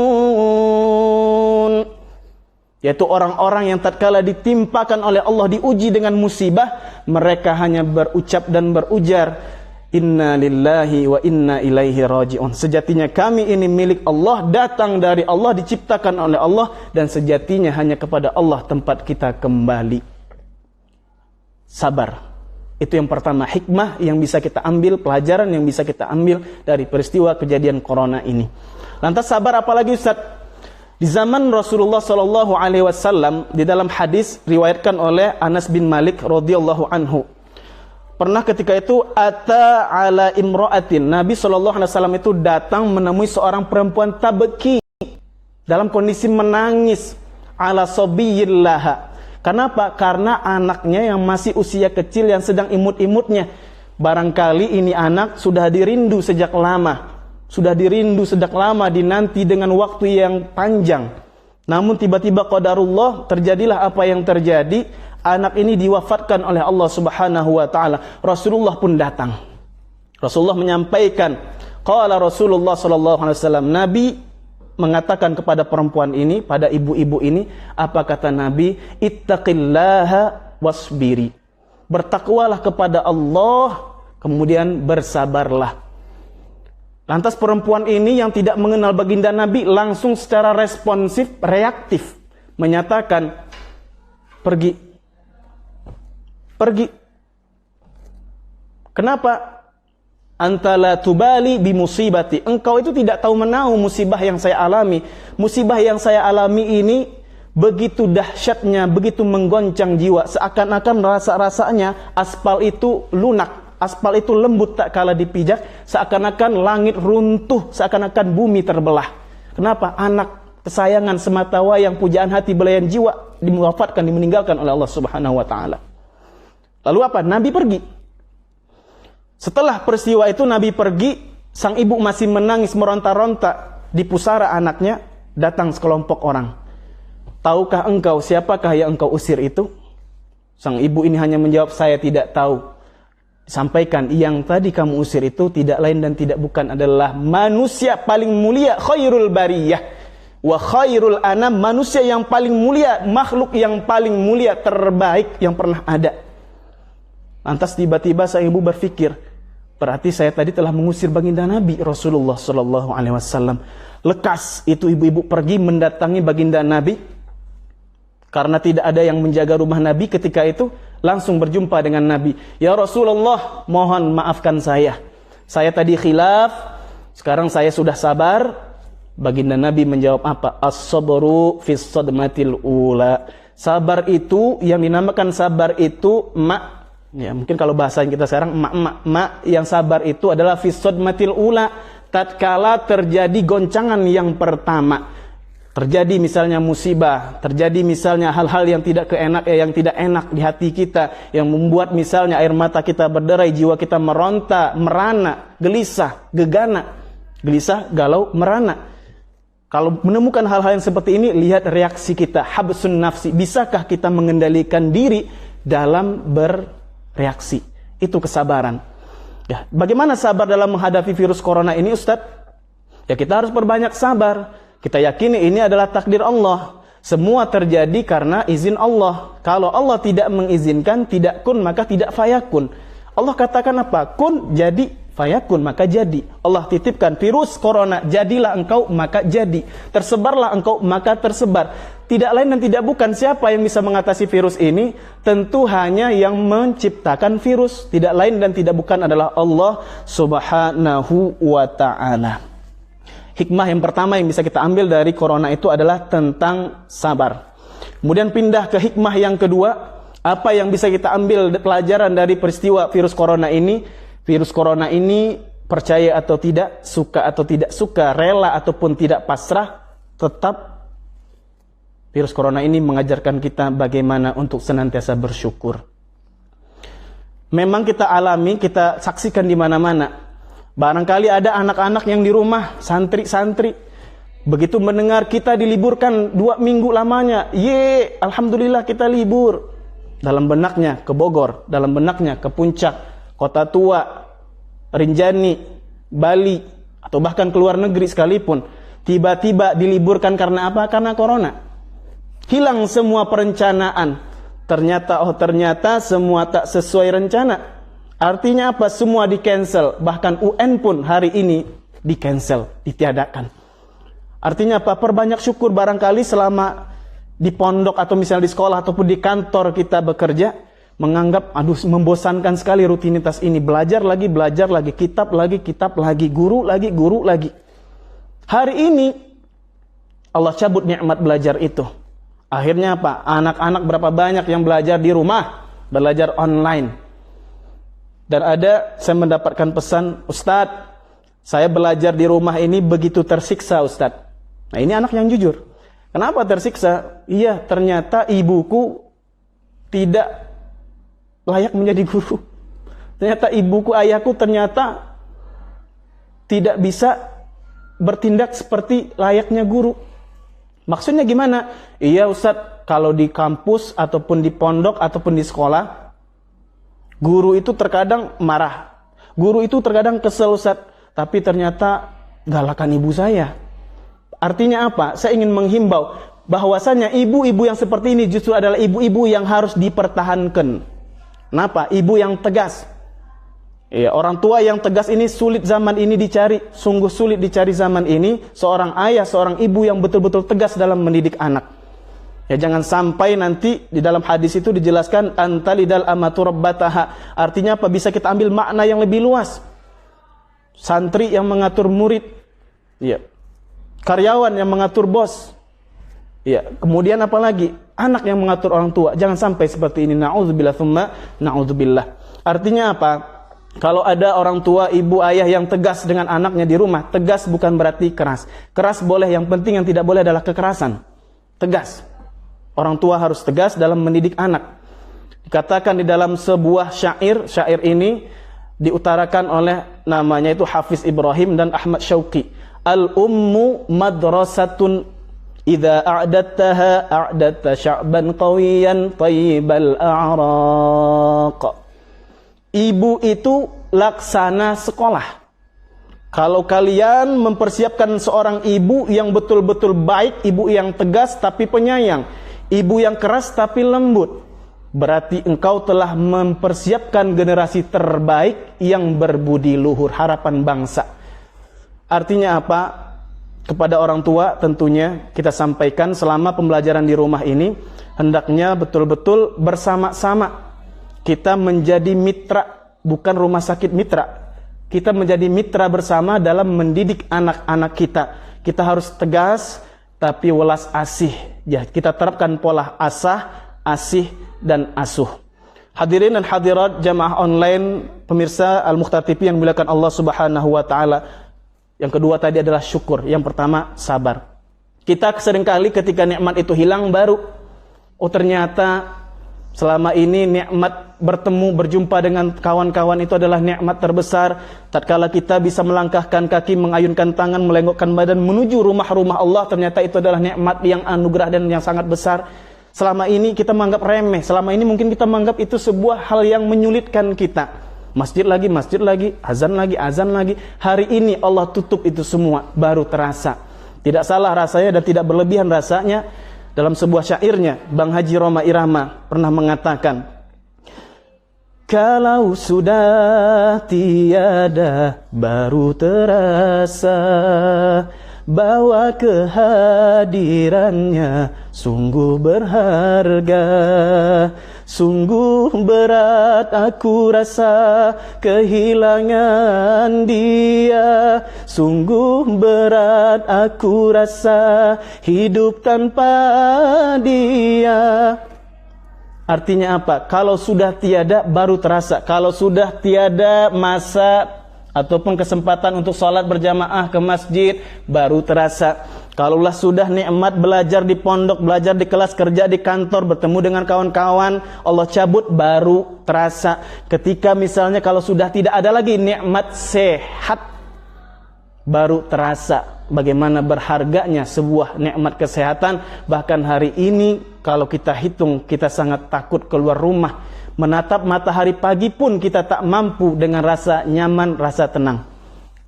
S1: Yaitu orang-orang yang tatkala ditimpakan oleh Allah, diuji dengan musibah, mereka hanya berucap dan berujar, inna lillahi wa inna ilaihi raji'un. Sejatinya kami ini milik Allah, datang dari Allah, diciptakan oleh Allah, dan sejatinya hanya kepada Allah tempat kita kembali. Sabar. Itu yang pertama, hikmah yang bisa kita ambil, pelajaran yang bisa kita ambil dari peristiwa kejadian corona ini. Lantas sabar apalagi, Ustaz? Di zaman Rasulullah sallallahu alaihi wasallam, di dalam hadis riwayatkan oleh Anas bin Malik radhiyallahu anhu, pernah ketika itu ata ala imra'atin, Nabi sallallahu alaihi wasallam itu datang menemui seorang perempuan tabki, dalam kondisi menangis, ala sabiyillah. Kenapa? Karena anaknya yang masih usia kecil yang sedang imut-imutnya. Barangkali ini anak sudah dirindu sejak lama. Sudah dirindu sejak lama, dinanti dengan waktu yang panjang. Namun tiba-tiba qadarullah, terjadilah apa yang terjadi. Anak ini diwafatkan oleh Allah Subhanahu wa taala. Rasulullah pun datang. Rasulullah menyampaikan, qala Rasulullah sallallahu alaihi wasallam, Nabi mengatakan kepada perempuan ini, pada ibu-ibu ini, apa kata Nabi? Ittaqillaha wasbiri. Bertakwalah kepada Allah, kemudian bersabarlah. Lantas perempuan ini yang tidak mengenal baginda Nabi langsung secara responsif, reaktif menyatakan, pergi. Pergi. Kenapa? Anta la tubali bi musibati. Engkau itu tidak tahu menahu musibah yang saya alami. Musibah yang saya alami ini begitu dahsyatnya, begitu menggoncang jiwa. Seakan-akan rasa-rasanya aspal itu lunak. Aspal itu lembut tak kala dipijak, seakan-akan langit runtuh, seakan-akan bumi terbelah. Kenapa? Anak kesayangan semata wayang, pujaan hati, belayan jiwa, dimuwafatkan, dimeninggalkan oleh Allah Subhanahu wa taala. Lalu apa? Nabi pergi. Setelah peristiwa itu Nabi pergi, sang ibu masih menangis meronta-ronta di pusara anaknya, datang sekelompok orang. Tahukah engkau siapakah yang engkau usir itu? Sang ibu ini hanya menjawab, saya tidak tahu. Sampaikan, yang tadi kamu usir itu tidak lain dan tidak bukan adalah manusia paling mulia, khairul bariyah wa khairul anam, manusia yang paling mulia, makhluk yang paling mulia, terbaik yang pernah ada. Lantas tiba-tiba sang ibu berpikir, berarti saya tadi telah mengusir baginda Nabi Rasulullah sallallahu alaihi wasallam. Lekas itu ibu-ibu pergi mendatangi baginda Nabi, karena tidak ada yang menjaga rumah Nabi ketika itu. Langsung berjumpa dengan Nabi. Ya Rasulullah, mohon maafkan saya. Saya tadi khilaf, sekarang saya sudah sabar. Baginda Nabi menjawab apa? As-sabru fis sadmatil ula. Sabar itu, yang dinamakan sabar itu, ya mungkin kalau bahasa kita sekarang, mak yang sabar itu adalah fis sadmatil ula. Tatkala terjadi goncangan yang pertama. Terjadi misalnya musibah, terjadi misalnya hal-hal yang tidak enak di hati kita, yang membuat misalnya air mata kita berderai, jiwa kita meronta, merana, gelisah, gegana, gelisah, galau, merana. Kalau menemukan hal-hal yang seperti ini, lihat reaksi kita, habsun nafsi. Bisakah kita mengendalikan diri dalam bereaksi? Itu kesabaran. Ya, bagaimana sabar dalam menghadapi virus corona ini, Ustadz? Ya, kita harus perbanyak sabar. Kita yakini ini adalah takdir Allah. Semua terjadi karena izin Allah. Kalau Allah tidak mengizinkan, tidak kun maka tidak fayakun. Allah katakan apa? Kun, jadi, fayakun, maka jadi. Allah titipkan virus corona, jadilah engkau, maka jadi. Tersebarlah engkau, maka tersebar. Tidak lain dan tidak bukan, siapa yang bisa mengatasi virus ini? Tentu hanya yang menciptakan virus. Tidak lain dan tidak bukan adalah Allah Subhanahu wa ta'ala. Hikmah yang pertama yang bisa kita ambil dari corona itu adalah tentang sabar. Kemudian pindah ke hikmah yang kedua. Apa yang bisa kita ambil pelajaran dari peristiwa virus corona ini? Virus corona ini, percaya atau tidak, suka atau tidak suka, rela ataupun tidak pasrah, tetap virus corona ini mengajarkan kita bagaimana untuk senantiasa bersyukur. Memang kita alami, kita saksikan di mana-mana. Barangkali ada anak-anak yang di rumah, santri-santri, begitu mendengar kita diliburkan 2 minggu lamanya, alhamdulillah kita libur. Dalam benaknya ke Bogor, dalam benaknya ke Puncak, Kota Tua, Rinjani, Bali, atau bahkan ke luar negeri sekalipun, tiba-tiba diliburkan karena apa? Karena corona. Hilang semua perencanaan. Ternyata semua tak sesuai rencana. Artinya apa? Semua di-cancel. Bahkan UN pun hari ini di-cancel, ditiadakan. Artinya apa? Perbanyak syukur barangkali selama di pondok atau misalnya di sekolah ataupun di kantor kita bekerja, menganggap membosankan sekali rutinitas ini, belajar lagi, kitab lagi, guru lagi. Hari ini Allah cabut nikmat belajar itu. Akhirnya apa? Anak-anak berapa banyak yang belajar di rumah, belajar online. Dan saya mendapatkan pesan, Ustadz, saya belajar di rumah ini begitu tersiksa Ustadz. Nah, ini anak yang jujur. Kenapa tersiksa? Iya, ternyata ibuku tidak layak menjadi guru. Ternyata ibuku, ayahku ternyata tidak bisa bertindak seperti layaknya guru. Maksudnya gimana? Iya Ustadz, kalau di kampus ataupun di pondok ataupun di sekolah, guru itu terkadang marah. Guru itu terkadang kesel Ustadz, tapi ternyata galakan ibu saya. Artinya apa? Saya ingin menghimbau bahwasanya ibu-ibu yang seperti ini justru adalah ibu-ibu yang harus dipertahankan. Kenapa? Ibu yang tegas. Ya, orang tua yang tegas ini sulit zaman ini dicari, sungguh sulit dicari zaman ini. Seorang ayah, seorang ibu yang betul-betul tegas dalam mendidik anak. Ya, jangan sampai nanti di dalam hadis itu dijelaskan antalidal amatu rabbataha. Artinya apa? Bisa kita ambil makna yang lebih luas. Santri yang mengatur murid. Ya. Karyawan yang mengatur bos. Ya, kemudian apa lagi? Anak yang mengatur orang tua. Jangan sampai seperti ini. Na'udzubillah thumma na'udzubillah. Artinya apa? Kalau ada orang tua, ibu, ayah yang tegas dengan anaknya di rumah, tegas bukan berarti keras. Keras boleh, yang penting yang tidak boleh adalah kekerasan. Tegas. Orang tua harus tegas dalam mendidik anak. Dikatakan di dalam sebuah syair ini diutarakan oleh namanya itu Hafiz Ibrahim dan Ahmad Syauqi. Al-ummu madrasatun idza a'dattaha a'datta sya'ban qawiyan tayyibal a'raq. Ibu itu laksana sekolah. Kalau kalian mempersiapkan seorang ibu yang betul-betul baik, ibu yang tegas tapi penyayang, ibu yang keras tapi lembut, berarti engkau telah mempersiapkan generasi terbaik yang berbudi luhur, harapan bangsa. Artinya apa? Kepada orang tua tentunya kita sampaikan selama pembelajaran di rumah ini, hendaknya betul-betul bersama-sama. Kita menjadi mitra, bukan rumah sakit mitra. Kita menjadi mitra bersama dalam mendidik anak-anak kita. Kita harus tegas, tapi welas asih. Ya, kita terapkan pola asah, asih, dan asuh. Hadirin dan hadirat jamaah online, pemirsa Al-Mukhtar TV yang dimuliakan Allah Subhanahu wa taala. Yang kedua tadi adalah syukur. Yang pertama sabar. Kita seringkali ketika nikmat itu hilang baru, oh ternyata selama ini nikmat bertemu, berjumpa dengan kawan-kawan itu adalah nikmat terbesar. Tatkala kita bisa melangkahkan kaki, mengayunkan tangan, melenggokkan badan menuju rumah-rumah Allah, ternyata itu adalah nikmat yang anugerah dan yang sangat besar. Selama ini kita menganggap remeh. Selama ini mungkin kita menganggap itu sebuah hal yang menyulitkan kita. Masjid lagi, azan lagi. Hari ini Allah tutup itu semua, baru terasa. Tidak salah rasanya dan tidak berlebihan rasanya. Dalam sebuah syairnya, Bang Haji Roma Irama pernah mengatakan, kalau sudah tiada baru terasa bahwa kehadirannya sungguh berharga. Sungguh berat aku rasa kehilangan dia. Sungguh berat aku rasa hidup tanpa dia. Artinya apa? Kalau sudah tiada baru terasa. Kalau sudah tiada masa ataupun kesempatan untuk sholat berjamaah ke masjid baru terasa. Kalaulah sudah nikmat belajar di pondok, belajar di kelas, kerja di kantor, bertemu dengan kawan-kawan, Allah cabut baru terasa. Ketika misalnya kalau sudah tidak ada lagi nikmat sehat, baru terasa bagaimana berharganya sebuah nikmat kesehatan. Bahkan hari ini kalau kita hitung, kita sangat takut keluar rumah. Menatap matahari pagi pun kita tak mampu dengan rasa nyaman, rasa tenang.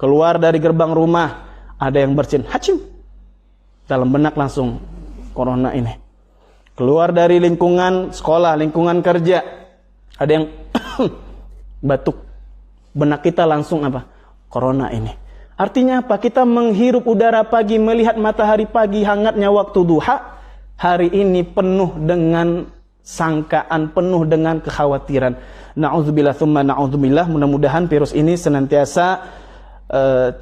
S1: Keluar dari gerbang rumah, ada yang bersin, hacim, dalam benak langsung corona ini. Keluar dari lingkungan sekolah, lingkungan kerja, ada yang batuk, benak kita langsung apa? Corona ini. Artinya apa? Kita menghirup udara pagi, melihat matahari pagi, hangatnya waktu duha. Hari ini penuh dengan sangkaan, penuh dengan kekhawatiran. Na'udzubillah tsumma na'udzubillah. Mudah-mudahan virus ini senantiasa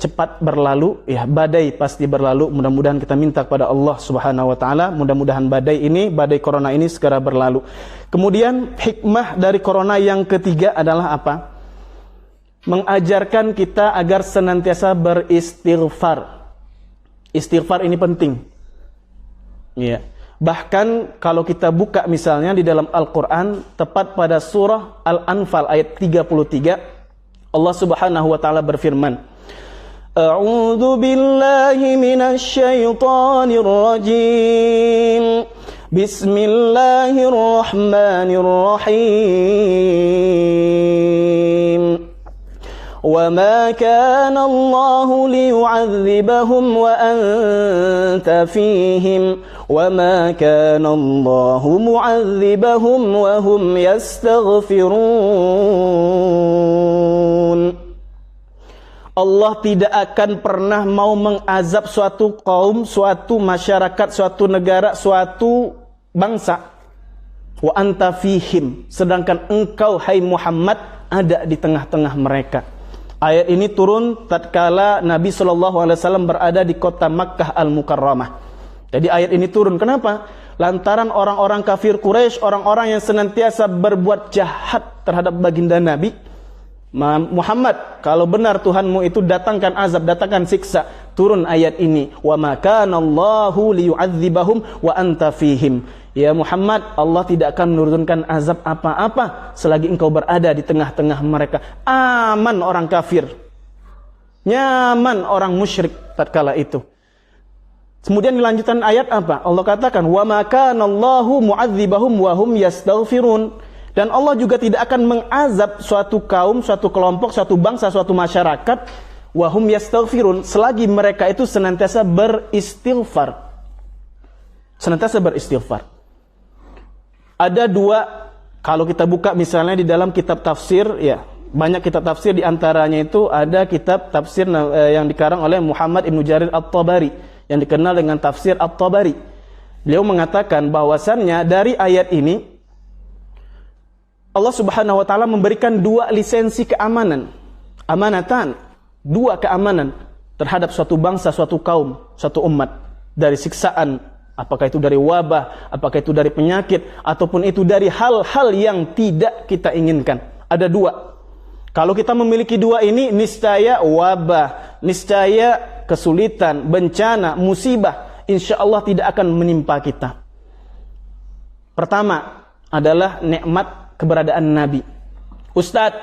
S1: cepat berlalu. Ya, badai pasti berlalu. Mudah-mudahan kita minta kepada Allah Subhanahu wa taala, mudah-mudahan badai corona ini segera berlalu. Kemudian hikmah dari corona yang ketiga adalah apa? Mengajarkan kita agar senantiasa beristighfar. Istighfar ini penting. Ya. Bahkan kalau kita buka misalnya di dalam Al-Quran, tepat pada surah Al-Anfal ayat 33, Allah Subhanahu wa taala berfirman, A'udzu billahi minasy syaithanir rajim. Bismillahirrahmanirrahim. وَمَا كَانَ اللَّهُ لِيُعَذِّبَهُمْ وَأَنْتَ فِيهِمْ وَمَا كَانَ اللَّهُ مُعَذِّبَهُمْ وَهُمْ يَسْتَغْفِرُونَ. Allah tidak akan pernah mau mengazab suatu kaum, suatu masyarakat, suatu negara, suatu bangsa. Wa anta fihim, sedangkan engkau hai Muhammad ada di tengah-tengah mereka. Ayat ini turun tatkala Nabi SAW berada di kota Makkah Al-Mukarramah. Jadi ayat ini turun. Kenapa? Lantaran orang-orang kafir Quraisy, orang-orang yang senantiasa berbuat jahat terhadap baginda Nabi Muhammad, kalau benar Tuhanmu itu datangkan azab, datangkan siksa. Turun ayat ini, wa ma kana Allahu liyu'adzibahum wa anta fihim. Ya Muhammad, Allah tidak akan menurunkan azab apa-apa selagi engkau berada di tengah-tengah mereka. Aman orang kafir, nyaman orang musyrik tatkala itu. Kemudian dilanjutkan ayat apa? Allah katakan, wa ma kana Allahu mu'adzibahum wa hum yastaghfirun. Dan Allah juga tidak akan mengazab suatu kaum, suatu kelompok, suatu bangsa, suatu masyarakat, wa hum yastaghfirun, selagi mereka itu senantiasa beristighfar. Senantiasa beristighfar. Ada dua, kalau kita buka misalnya di dalam kitab tafsir, ya banyak kitab tafsir, di antaranya itu ada kitab tafsir yang dikarang oleh Muhammad Ibn Jarir At-Tabari, yang dikenal dengan tafsir At-Tabari. Beliau mengatakan bahwasannya dari ayat ini Allah Subhanahu wa taala memberikan dua lisensi keamanan, amanatan, dua keamanan terhadap suatu bangsa, suatu kaum, suatu umat dari siksaan, apakah itu dari wabah, apakah itu dari penyakit, ataupun itu dari hal-hal yang tidak kita inginkan. Ada dua. Kalau kita memiliki dua ini, niscaya wabah, niscaya kesulitan, bencana, musibah, insya Allah tidak akan menimpa kita. Pertama adalah nikmat keberadaan Nabi. Ustadz,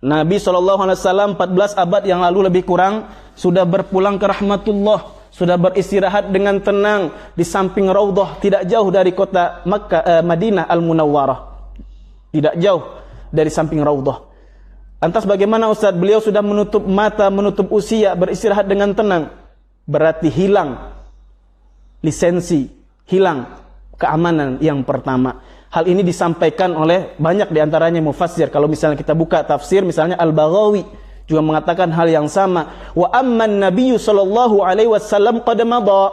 S1: Nabi SAW 14 abad yang lalu lebih kurang sudah berpulang ke rahmatullah, sudah beristirahat dengan tenang di samping Raudhah, tidak jauh dari kota Makkah, Madinah Al-Munawwarah, tidak jauh dari samping Raudhah. Lantas bagaimana Ustadz? Beliau sudah menutup mata, menutup usia, beristirahat dengan tenang. Berarti hilang lisensi, hilang keamanan yang pertama. Hal ini disampaikan oleh banyak diantaranya mufassir. Kalau misalnya kita buka tafsir, misalnya Al-Baghawi juga mengatakan hal yang sama. Wa amman nabiyyu sallallahu alaihi wasallam qad madha.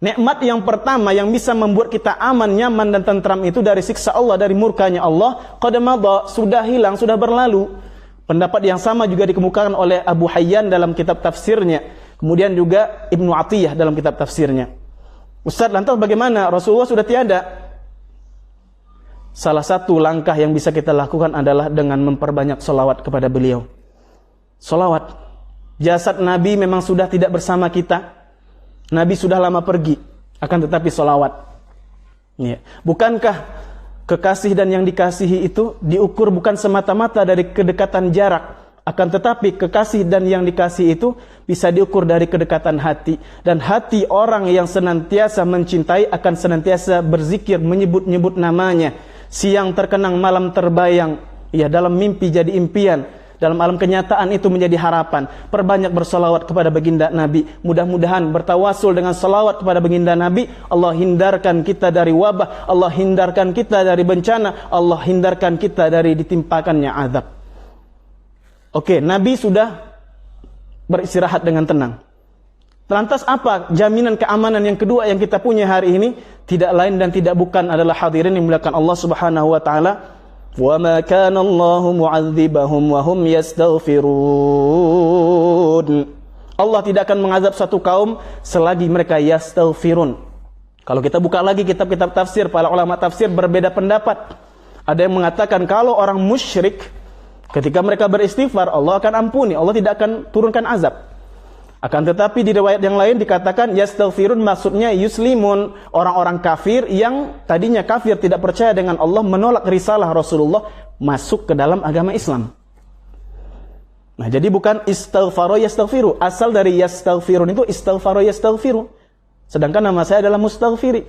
S1: Nikmat yang pertama yang bisa membuat kita aman, nyaman dan tentram itu dari siksa Allah, dari murkanya Allah, qad madha, sudah hilang, sudah berlalu. Pendapat yang sama juga dikemukakan oleh Abu Hayyan dalam kitab tafsirnya. Kemudian juga Ibnu Atiyah dalam kitab tafsirnya. Ustaz, lantas bagaimana? Rasulullah sudah tiada. Salah satu langkah yang bisa kita lakukan adalah dengan memperbanyak sholawat kepada beliau. Sholawat. Jasad Nabi memang sudah tidak bersama kita. Nabi sudah lama pergi. Akan tetapi sholawat. Ya. Bukankah kekasih dan yang dikasihi itu diukur bukan semata-mata dari kedekatan jarak. Akan tetapi kekasih dan yang dikasihi itu bisa diukur dari kedekatan hati. Dan hati orang yang senantiasa mencintai akan senantiasa berzikir, menyebut-nyebut namanya. Siang terkenang, malam terbayang. Ya, dalam mimpi jadi impian. Dalam alam kenyataan itu menjadi harapan. Perbanyak bersolawat kepada baginda Nabi. Mudah-mudahan bertawasul dengan solawat kepada baginda Nabi, Allah hindarkan kita dari wabah, Allah hindarkan kita dari bencana, Allah hindarkan kita dari ditimpakannya azab. Oke, Nabi sudah beristirahat dengan tenang. Lantas apa jaminan keamanan yang kedua yang kita punya hari ini? Tidak lain dan tidak bukan adalah hadirin yang dimuliakan Allah Subhanahu wa taala. Wa ma kana Allahu mu'adzibahum wa hum yastaghfirun. Allah tidak akan mengazab satu kaum selagi mereka yastaghfirun. Kalau kita buka lagi kitab-kitab tafsir, para ulama tafsir berbeda pendapat. Ada yang mengatakan kalau orang musyrik ketika mereka beristighfar Allah akan ampuni, Allah tidak akan turunkan azab. Akan tetapi di riwayat yang lain dikatakan yastaghfirun maksudnya yuslimun, orang-orang kafir yang tadinya kafir tidak percaya dengan Allah, menolak risalah Rasulullah, masuk ke dalam agama Islam. Nah, jadi bukan istaghfaro yastaghfiru, asal dari yastaghfirun itu istaghfaro yastaghfiru. Sedangkan nama saya adalah Mustaghfiri.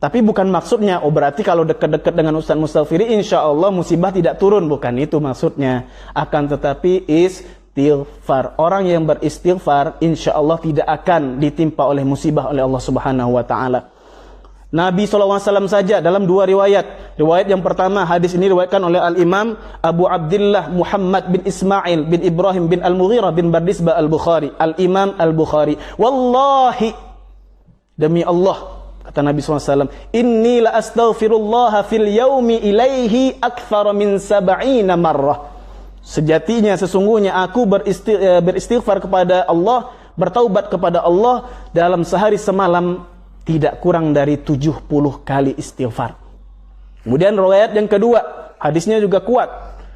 S1: Tapi bukan maksudnya berarti kalau dekat-dekat dengan Ustaz Mustaghfiri insya Allah musibah tidak turun, bukan itu maksudnya. Akan tetapi istighfar. Orang yang beristighfar insya Allah tidak akan ditimpa oleh musibah oleh Allah Subhanahu wa taala. Nabi SAW saja dalam dua riwayat. Riwayat yang pertama, hadis ini diriwayatkan oleh Al-Imam Abu Abdullah Muhammad bin Ismail bin Ibrahim bin Al-Mughirah bin Bardisbah Al-Bukhari. Al-Imam Al-Bukhari. Wallahi, demi Allah, kata Nabi SAW, inni la astaghfirullah fil yaumi ilaihi akthar min 70 marrah. Sejatinya sesungguhnya aku beristighfar kepada Allah, bertaubat kepada Allah dalam sehari semalam tidak kurang dari 70 kali istighfar. Kemudian riwayat yang kedua, hadisnya juga kuat.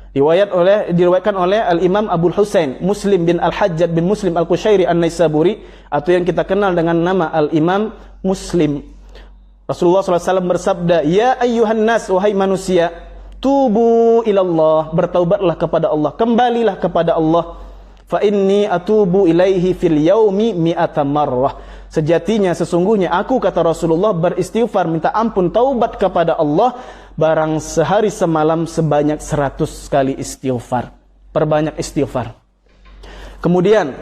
S1: Diriwayatkan oleh Al-Imam Abul Husain Muslim bin Al-Hajjaj bin Muslim Al-Qushairi An-Naisaburi, atau yang kita kenal dengan nama Al-Imam Muslim. Rasulullah SAW bersabda, ya ayyuhan nas, wahai manusia, tubu ilallah, bertaubatlah kepada Allah, kembalilah kepada Allah. Fa inni atubu ilaihi fil yaumi mi'ata marrah. Sejatinya sesungguhnya aku, kata Rasulullah, beristighfar, minta ampun, taubat kepada Allah barang sehari semalam sebanyak 100 kali istighfar. Perbanyak istighfar. Kemudian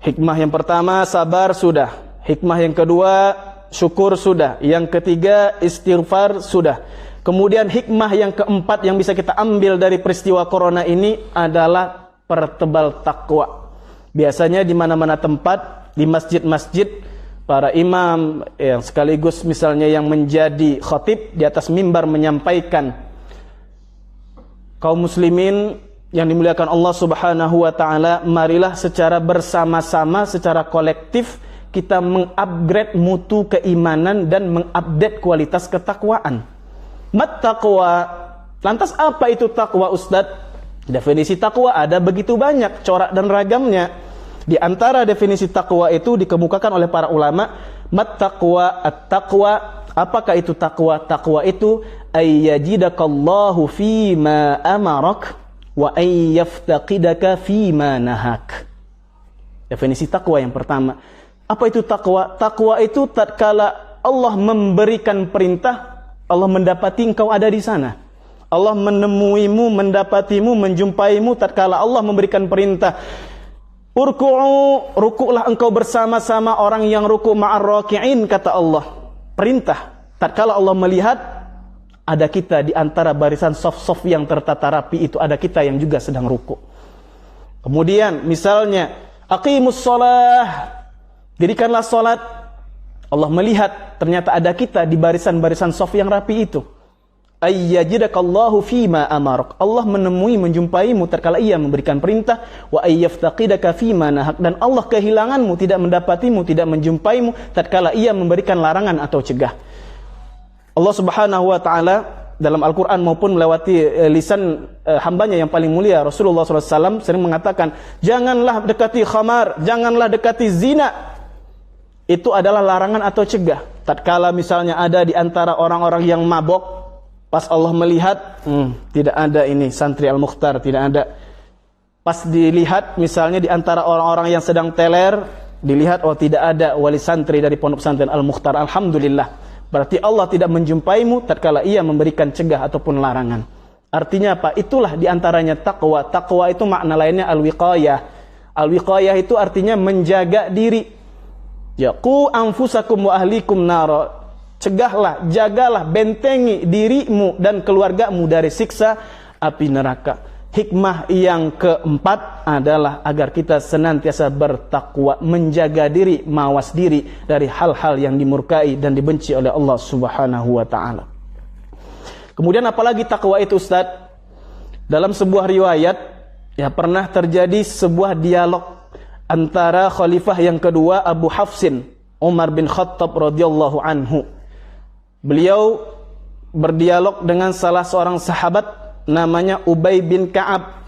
S1: hikmah yang pertama, sabar sudah. Hikmah yang kedua, syukur sudah. Yang ketiga, istighfar sudah. Kemudian hikmah yang keempat yang bisa kita ambil dari peristiwa corona ini adalah pertebal takwa. Biasanya di mana-mana tempat, di masjid-masjid, para imam yang sekaligus misalnya yang menjadi khatib di atas mimbar menyampaikan, kaum muslimin yang dimuliakan Allah Subhanahu wa taala, marilah secara bersama-sama, secara kolektif kita mengupgrade mutu keimanan dan mengupdate kualitas ketakwaan. Mat-taqwa. Lantas apa itu takwa, Ustadz? Definisi takwa ada begitu banyak, corak dan ragamnya. Di antara definisi takwa itu dikemukakan oleh para ulama, mat-taqwa, at-taqwa. Apakah itu takwa? Takwa itu ayyajidakallahu fima amarak wa ayyaftaqidaka fima nahak. Definisi takwa yang pertama. Apa itu takwa? Takwa itu tatkala Allah memberikan perintah, Allah mendapati engkau ada di sana. Allah menemuimu, mendapatimu, menjumpaimu tatkala Allah memberikan perintah. Urku'u, rukuklah engkau bersama-sama orang yang ruku' ma'ar raki'in, kata Allah. Perintah. Tatkala Allah melihat ada kita di antara barisan saf-saf yang tertata rapi itu, ada kita yang juga sedang ruku'. Kemudian misalnya aqimus shalah, dirikanlah salat. Allah melihat ternyata ada kita di barisan-barisan saf yang rapi itu. Ayyajidakallahu fima amarak. Allah menemui, menjumpaimu tatkala ia memberikan perintah, wa ayyaftaqidaka fima nahak, dan Allah kehilanganmu, tidak mendapatimu, tidak menjumpaimu tatkala ia memberikan larangan atau cegah. Allah Subhanahu wa taala dalam Al-Quran maupun melewati lisan hambanya yang paling mulia Rasulullah SAW sering mengatakan, janganlah dekati khamar, janganlah dekati zina. Itu adalah larangan atau cegah. Tatkala misalnya ada di antara orang-orang yang mabok, pas Allah melihat, tidak ada ini santri Al-Mukhtar, tidak ada. Pas dilihat misalnya di antara orang-orang yang sedang teler, dilihat, oh tidak ada wali santri dari pondok pesantren Al-Mukhtar, alhamdulillah. Berarti Allah tidak menjumpaimu tatkala ia memberikan cegah ataupun larangan. Artinya apa? Itulah diantaranya taqwa. Taqwa itu makna lainnya al-wiqayah. Al-wiqayah itu artinya menjaga diri. Ya, qu anfusakum wa ahlikum nara. Cegahlah, jagalah, bentengi dirimu dan keluargamu dari siksa api neraka. Hikmah yang keempat adalah agar kita senantiasa bertakwa, menjaga diri, mawas diri dari hal-hal yang dimurkai dan dibenci oleh Allah Subhanahu wa taala. Kemudian apalagi takwa itu, Ustaz? Dalam sebuah riwayat ya pernah terjadi sebuah dialog antara khalifah yang kedua Abu Hafsin Umar bin Khattab radhiyallahu anhu. Beliau berdialog dengan salah seorang sahabat namanya Ubay bin Ka'ab.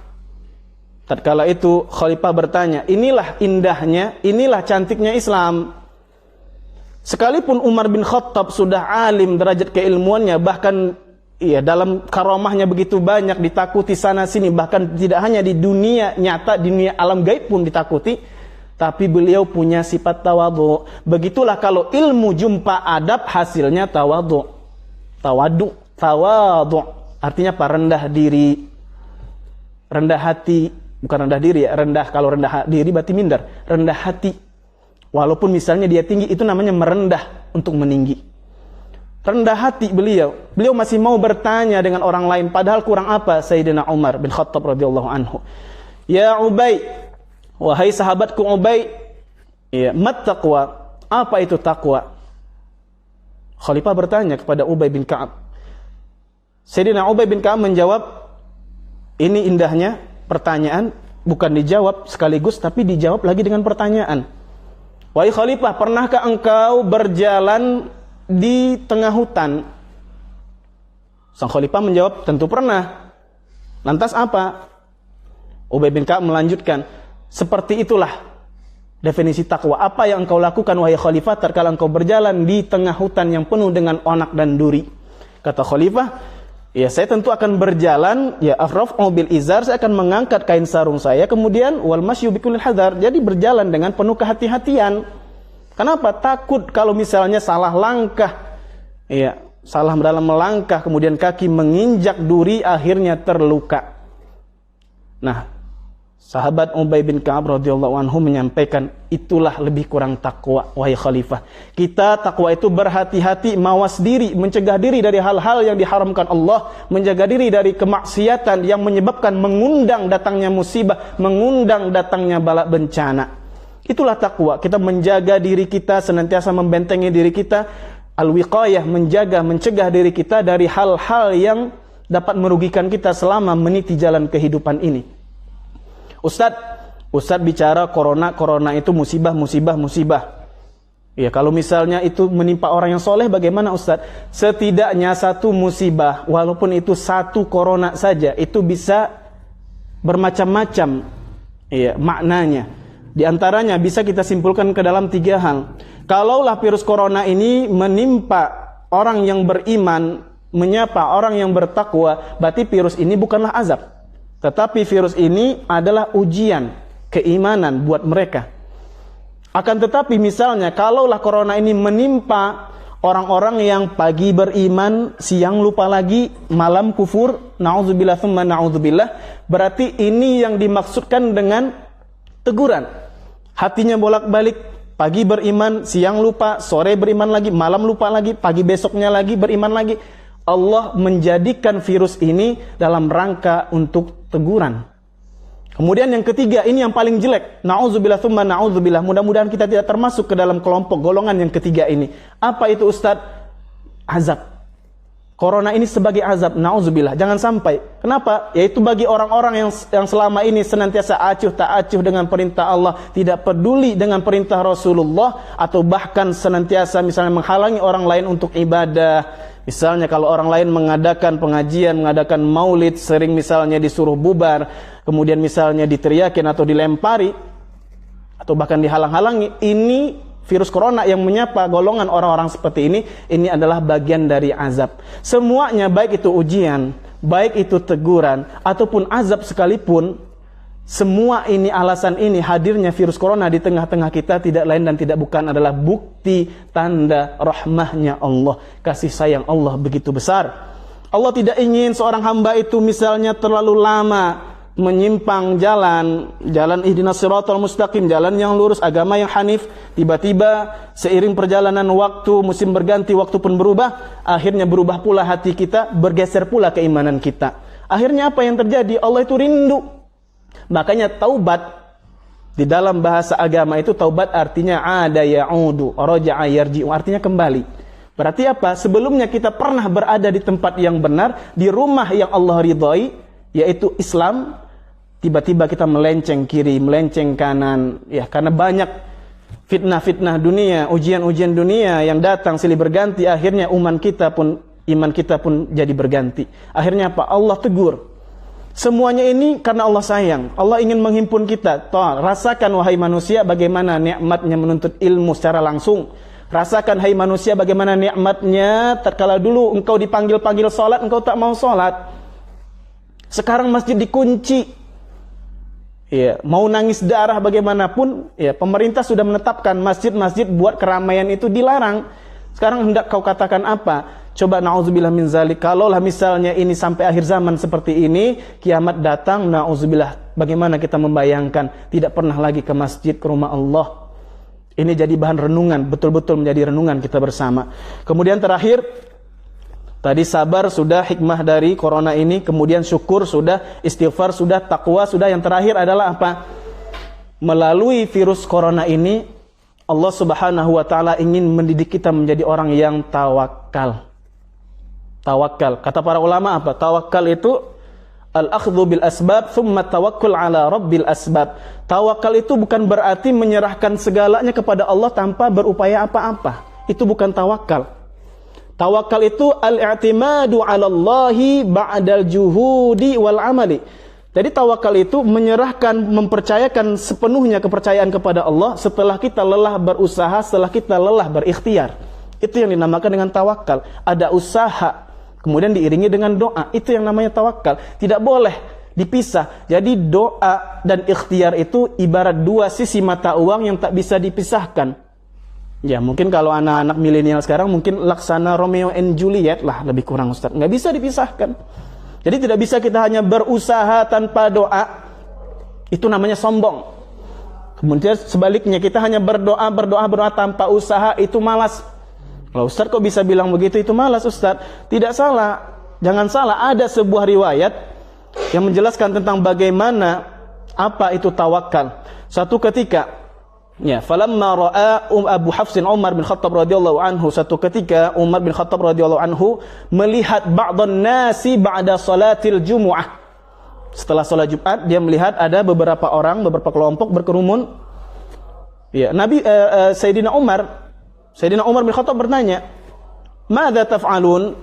S1: Tatkala itu khalifah bertanya, inilah indahnya, inilah cantiknya Islam. Sekalipun Umar bin Khattab sudah alim derajat keilmuannya, bahkan ya dalam karomahnya begitu banyak, ditakuti sana sini, bahkan tidak hanya di dunia nyata, di dunia alam gaib pun ditakuti, tapi beliau punya sifat tawadhu. Begitulah kalau ilmu jumpa adab, hasilnya tawadhu. Tawadhu artinya apa? Rendah diri, rendah hati, bukan rendah diri ya, rendah, kalau rendah diri berarti minder, rendah hati. Walaupun misalnya dia tinggi, itu namanya merendah untuk meninggi. Rendah hati beliau masih mau bertanya dengan orang lain, padahal kurang apa Sayyidina Umar bin Khattab radhiyallahu anhu. Ya Ubay, wahai sahabatku Ubay, ya, mat taqwa, apa itu takwa? Khalifah bertanya kepada Ubay bin Ka'ab. Sayyidina Ubay bin Ka'ab menjawab, ini indahnya pertanyaan, bukan dijawab sekaligus, tapi dijawab lagi dengan pertanyaan. Wahai Khalifah, pernahkah engkau berjalan di tengah hutan? Sang Khalifah menjawab, tentu pernah. Lantas apa? Ubay bin Ka'ab melanjutkan, seperti itulah definisi takwa. Apa yang engkau lakukan wahai Khalifah tatkala engkau berjalan di tengah hutan yang penuh dengan onak dan duri? Kata Khalifah, ya saya tentu akan berjalan, ya afraf'u bil izar, saya akan mengangkat kain sarung saya, kemudian wal masyu bikulil hadar, jadi berjalan dengan penuh kehati-hatian. Kenapa? Takut kalau misalnya salah langkah, ya salah dalam melangkah, kemudian kaki menginjak duri, akhirnya terluka. Nah, sahabat Ubay bin Ka'ab radhiyallahu anhu menyampaikan, itulah lebih kurang takwa wahai Khalifah. Kita takwa itu berhati-hati, mawas diri, mencegah diri dari hal-hal yang diharamkan Allah, menjaga diri dari kemaksiatan yang menyebabkan mengundang datangnya musibah, mengundang datangnya bala bencana. Itulah takwa. Kita menjaga diri kita, senantiasa membentengi diri kita, al-wiqayah, menjaga, mencegah diri kita dari hal-hal yang dapat merugikan kita selama meniti jalan kehidupan ini. Ustadz bicara corona itu musibah. Ya, kalau misalnya itu menimpa orang yang soleh, bagaimana Ustadz? Setidaknya satu musibah, walaupun itu satu corona saja, itu bisa bermacam-macam ya, maknanya. Di antaranya bisa kita simpulkan ke dalam 3 hal. Kalaulah virus corona ini menimpa orang yang beriman, menyapa orang yang bertakwa, berarti virus ini bukanlah azab. Tetapi virus ini adalah ujian keimanan buat mereka. Akan tetapi misalnya kalaulah corona ini menimpa orang-orang yang pagi beriman, siang lupa lagi, malam kufur, na'udzubillah tsumma na'udzubillah, berarti ini yang dimaksudkan dengan teguran. Hatinya bolak-balik, pagi beriman, siang lupa, sore beriman lagi, malam lupa lagi, pagi besoknya lagi beriman lagi. Allah menjadikan virus ini dalam rangka untuk teguran. Kemudian yang ketiga, ini yang paling jelek. Na'udzubillah tsumma na'udzubillah. Mudah-mudahan kita tidak termasuk ke dalam kelompok golongan yang ketiga ini. Apa itu Ustadz? Azab. corona ini sebagai azab. Nauzubillah, jangan sampai. Kenapa? Yaitu bagi orang-orang yang selama ini senantiasa acuh tak acuh dengan perintah Allah, tidak peduli dengan perintah Rasulullah, atau bahkan senantiasa misalnya menghalangi orang lain untuk ibadah. Misalnya kalau orang lain mengadakan pengajian, mengadakan maulid, sering misalnya disuruh bubar, kemudian misalnya diteriakin atau dilempari, atau bahkan dihalang-halangi. Ini virus corona yang menyapa golongan orang-orang seperti ini adalah bagian dari azab. Semuanya, baik itu ujian, baik itu teguran, ataupun azab sekalipun, semua ini, alasan ini, hadirnya virus corona di tengah-tengah kita tidak lain dan tidak bukan adalah bukti tanda rahmahnya Allah. Kasih sayang Allah begitu besar. Allah tidak ingin seorang hamba itu misalnya terlalu lama menyimpang jalan ihdinas siratal mustaqim, jalan yang lurus, agama yang hanif. Tiba-tiba seiring perjalanan waktu, musim berganti, waktu pun berubah, akhirnya berubah pula hati kita, bergeser pula keimanan kita. Akhirnya apa yang terjadi? Allah itu rindu. Makanya taubat di dalam bahasa agama itu, taubat artinya ada ya'udu, raja'a yarji'u, artinya kembali. Berarti apa? Sebelumnya kita pernah berada di tempat yang benar, di rumah yang Allah ridhai, yaitu Islam. Tiba-tiba kita melenceng kiri, melenceng kanan, ya, karena banyak fitnah-fitnah dunia, ujian-ujian dunia yang datang silih berganti. Akhirnya iman kita pun jadi berganti. Akhirnya apa? Allah tegur. Semuanya ini karena Allah sayang. Allah ingin menghimpun kita. Rasakan wahai manusia bagaimana nikmatnya menuntut ilmu secara langsung. Rasakan hai manusia bagaimana nikmatnya tatkala dulu engkau dipanggil-panggil salat, engkau tak mau salat. Sekarang masjid dikunci. Ya, mau nangis darah bagaimanapun, ya, pemerintah sudah menetapkan masjid-masjid buat keramaian itu dilarang. Sekarang hendak kau katakan apa? Coba na'udzubillah min zalik. Kalaulah misalnya ini sampai akhir zaman seperti ini, kiamat datang, na'udzubillah. Bagaimana kita membayangkan tidak pernah lagi ke masjid, ke rumah Allah. Ini jadi bahan renungan, betul-betul menjadi renungan kita bersama. Kemudian terakhir, tadi sabar sudah, hikmah dari corona ini, kemudian syukur sudah, istighfar sudah, takwa sudah. Yang terakhir adalah apa? Melalui virus corona ini, Allah Subhanahu wa taala ingin mendidik kita menjadi orang yang tawakal. Tawakal. Kata para ulama apa? Tawakal itu al-akhdhu bil asbab thumma tawakkul ala rabbil asbab. Tawakal itu bukan berarti menyerahkan segalanya kepada Allah tanpa berupaya apa-apa. Itu bukan tawakal. Tawakal itu al-i'timadu 'ala Allahi ba'dal juhudi wal amali. Jadi tawakal itu menyerahkan, mempercayakan sepenuhnya kepercayaan kepada Allah setelah kita lelah berusaha, setelah kita lelah berikhtiar. Itu yang dinamakan dengan tawakal. Ada usaha, kemudian diiringi dengan doa. Itu yang namanya tawakal. Tidak boleh dipisah. Jadi doa dan ikhtiar itu ibarat dua sisi mata uang yang tak bisa dipisahkan. Ya, mungkin kalau anak-anak milenial sekarang mungkin laksana Romeo and Juliet lah, lebih kurang Ustaz. Nggak bisa dipisahkan. Jadi tidak bisa kita hanya berusaha tanpa doa. Itu namanya sombong. Kemudian sebaliknya, kita hanya berdoa tanpa usaha, itu malas. Kalau Ustaz kok bisa bilang begitu, itu malas Ustaz. Tidak salah. Jangan salah, ada sebuah riwayat yang menjelaskan tentang bagaimana apa itu tawakal. Satu ketika, ya, falamma ra'a Abu Hafsin Umar bin Khattab radhiyallahu anhu, satu ketika Umar bin Khattab radhiyallahu anhu melihat ba'dhan nasi ba'da salatil jumu'ah. Setelah salat Jumat, dia melihat ada beberapa orang, beberapa kelompok berkerumun. Ya, Sayyidina Umar bin Khattab bertanya, "Madza taf'alun?"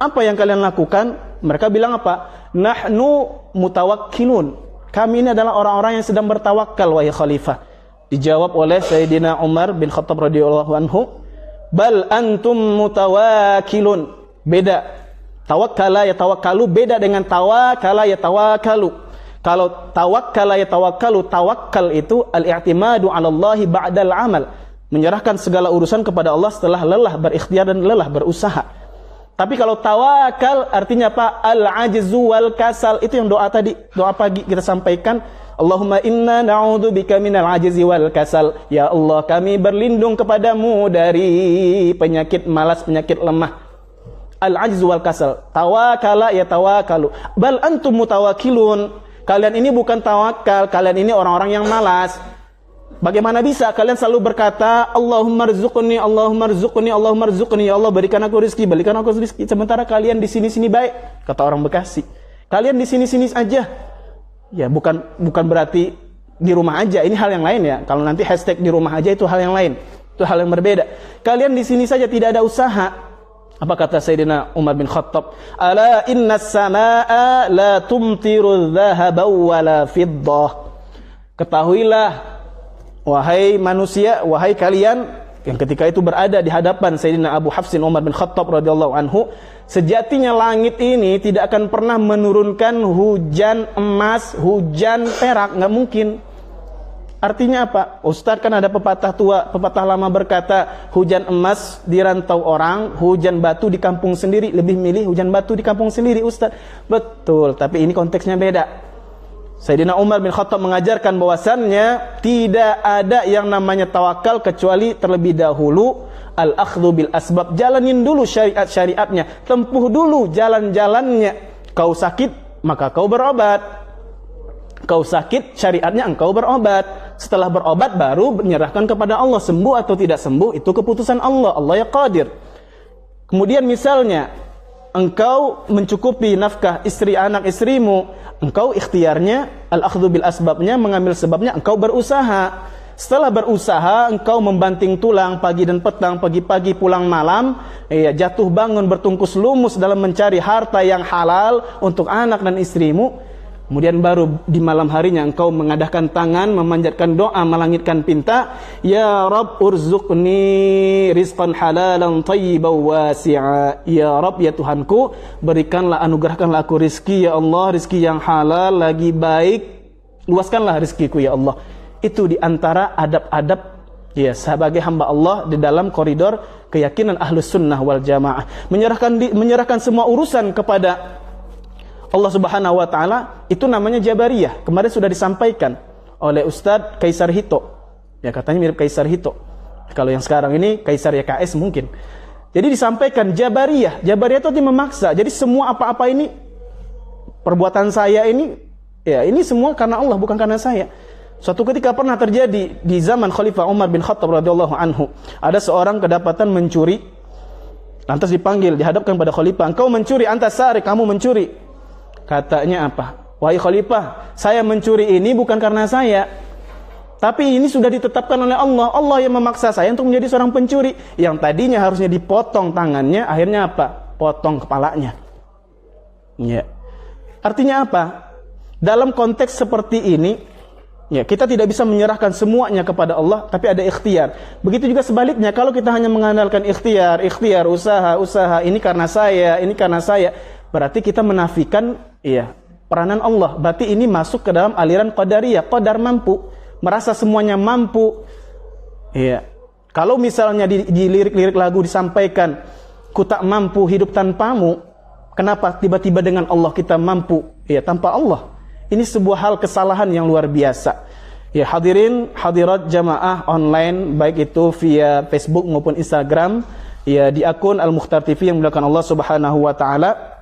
S1: Apa yang kalian lakukan? Mereka bilang apa? "Nahnu mutawakkilun." Kami ini adalah orang-orang yang sedang bertawakal, wahai khalifah. Dijawab oleh Sayyidina Umar bin Khattab radhiyallahu anhu, "Bal antum mutawakkilun." Beda. Tawakkala yatawakkalu beda dengan tawakkala yatawakkalu. Kalau tawakkala yatawakkalu, tawakkal itu al-i'timadu 'ala Allah ba'dal 'amal. Menyerahkan segala urusan kepada Allah setelah lelah berikhtiar dan lelah berusaha. Tapi kalau tawakal artinya apa? Al-ajzu wal kasal. Itu yang doa tadi, doa pagi kita sampaikan. Allahumma inna na'udzubika minal ajzi wal kasal. Ya Allah, kami berlindung kepadamu dari penyakit malas, penyakit lemah. Al-ajzu wal kasal. Tawakala ya tawakalu. Bal antum mutawakkilun. Kalian ini bukan tawakal, kalian ini orang-orang yang malas. Bagaimana bisa kalian selalu berkata Allahumma rzuqni, Allahumma rzuqni, Allahumma rzuqni, ya Allah berikan aku rezeki, berikan aku rezeki, sementara kalian di sini-sini baik, kata orang Bekasi. Kalian di sini-sini aja. Ya, bukan berarti di rumah aja, ini hal yang lain ya. Kalau nanti hashtag di rumah aja itu hal yang lain. Itu hal yang berbeda. Kalian di sini saja tidak ada usaha. Apa kata Sayyidina Umar bin Khattab? Ala innas samaa la tumtiru dhahaba wala fiddah. Ketahuilah wahai manusia, wahai kalian yang ketika itu berada di hadapan Sayyidina Abu Hafsin Umar bin Khattab radhiyallahu anhu, sejatinya langit ini tidak akan pernah menurunkan hujan emas, hujan perak, nggak mungkin. Artinya apa? Ustaz, kan ada pepatah tua, pepatah lama berkata, hujan emas di rantau orang, hujan batu di kampung sendiri. Lebih milih hujan batu di kampung sendiri, Ustaz. Betul, tapi ini konteksnya beda. Sayyidina Umar bin Khattab mengajarkan bahwasannya tidak ada yang namanya tawakal kecuali terlebih dahulu al-akhdhu bil asbab. Jalanin dulu syariat-syariatnya, tempuh dulu jalan-jalannya. Kau sakit, maka kau berobat. Kau sakit, syariatnya engkau berobat. Setelah berobat baru menyerahkan kepada Allah. Sembuh atau tidak sembuh itu keputusan Allah. Allah ya qadir. Kemudian misalnya engkau mencukupi nafkah istri anak istrimu, engkau ikhtiarnya al-akhdhu bil asbabnya, mengambil sebabnya, engkau berusaha. Setelah berusaha, engkau membanting tulang pagi dan petang, pagi-pagi pulang malam, jatuh bangun bertungkus lumus dalam mencari harta yang halal untuk anak dan istrimu. Kemudian baru di malam harinya engkau mengadahkan tangan, memanjatkan doa, melangitkan pinta, ya Rabb urzuqni rizqan halalan thayyiban wasi'a. Ya Rabb, ya Tuhanku, berikanlah, anugerahkanlah aku rizki, ya Allah, rizki yang halal lagi baik, luaskanlah rizkiku ya Allah. Itu di antara adab-adab ya sebagai hamba Allah di dalam koridor keyakinan Ahlus Sunnah wal Jamaah. Menyerahkan semua urusan kepada Allah Subhanahu wa taala, itu namanya Jabariyah. Kemarin sudah disampaikan oleh Ustadz Kaisar Hito. Ya, katanya mirip Kaisar Hito. Kalau yang sekarang ini Kaisar YKS mungkin. Jadi disampaikan Jabariyah. Jabariyah itu memaksa. Jadi semua apa-apa ini, perbuatan saya ini, ya ini semua karena Allah, bukan karena saya. Suatu ketika pernah terjadi di zaman Khalifah Umar bin Khattab radhiyallahu anhu. Ada seorang kedapatan mencuri. Lantas dipanggil, dihadapkan pada Khalifah. Engkau mencuri, anta sari, kamu mencuri. Katanya apa? Wahai Khalifah, saya mencuri ini bukan karena saya, tapi ini sudah ditetapkan oleh Allah. Allah yang memaksa saya untuk menjadi seorang pencuri. Yang tadinya harusnya dipotong tangannya, akhirnya apa? Potong kepalanya. Ya. Artinya apa? Dalam konteks seperti ini, ya, kita tidak bisa menyerahkan semuanya kepada Allah, tapi ada ikhtiar. Begitu juga sebaliknya, kalau kita hanya mengandalkan ikhtiar, usaha, ini karena saya, berarti kita menafikan ya peranan Allah. Berarti ini masuk ke dalam aliran qadariyah, qadar mampu, merasa semuanya mampu. Ya. Kalau misalnya di lirik-lirik lagu disampaikan, ku tak mampu hidup tanpamu, kenapa tiba-tiba dengan Allah kita mampu ya tanpa Allah? Ini sebuah hal kesalahan yang luar biasa. Ya, hadirin hadirat jamaah online, baik itu via Facebook maupun Instagram, ya di akun Al-Mukhtar TV yang dimuliakan Allah Subhanahu wa taala.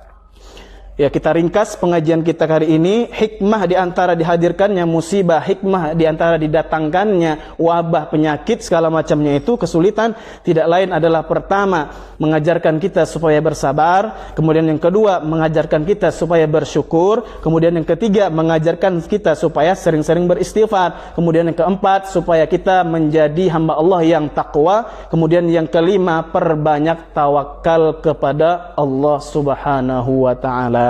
S1: Ya, kita ringkas pengajian kita hari ini. Hikmah di antara dihadirkannya musibah, hikmah di antara didatangkannya wabah, penyakit, segala macamnya itu, kesulitan, tidak lain adalah pertama, mengajarkan kita supaya bersabar. Kemudian yang kedua, mengajarkan kita supaya bersyukur. Kemudian yang ketiga, mengajarkan kita supaya sering-sering beristighfar. Kemudian yang keempat, supaya kita menjadi hamba Allah yang takwa. Kemudian yang kelima, perbanyak tawakal kepada Allah Subhanahu wa taala.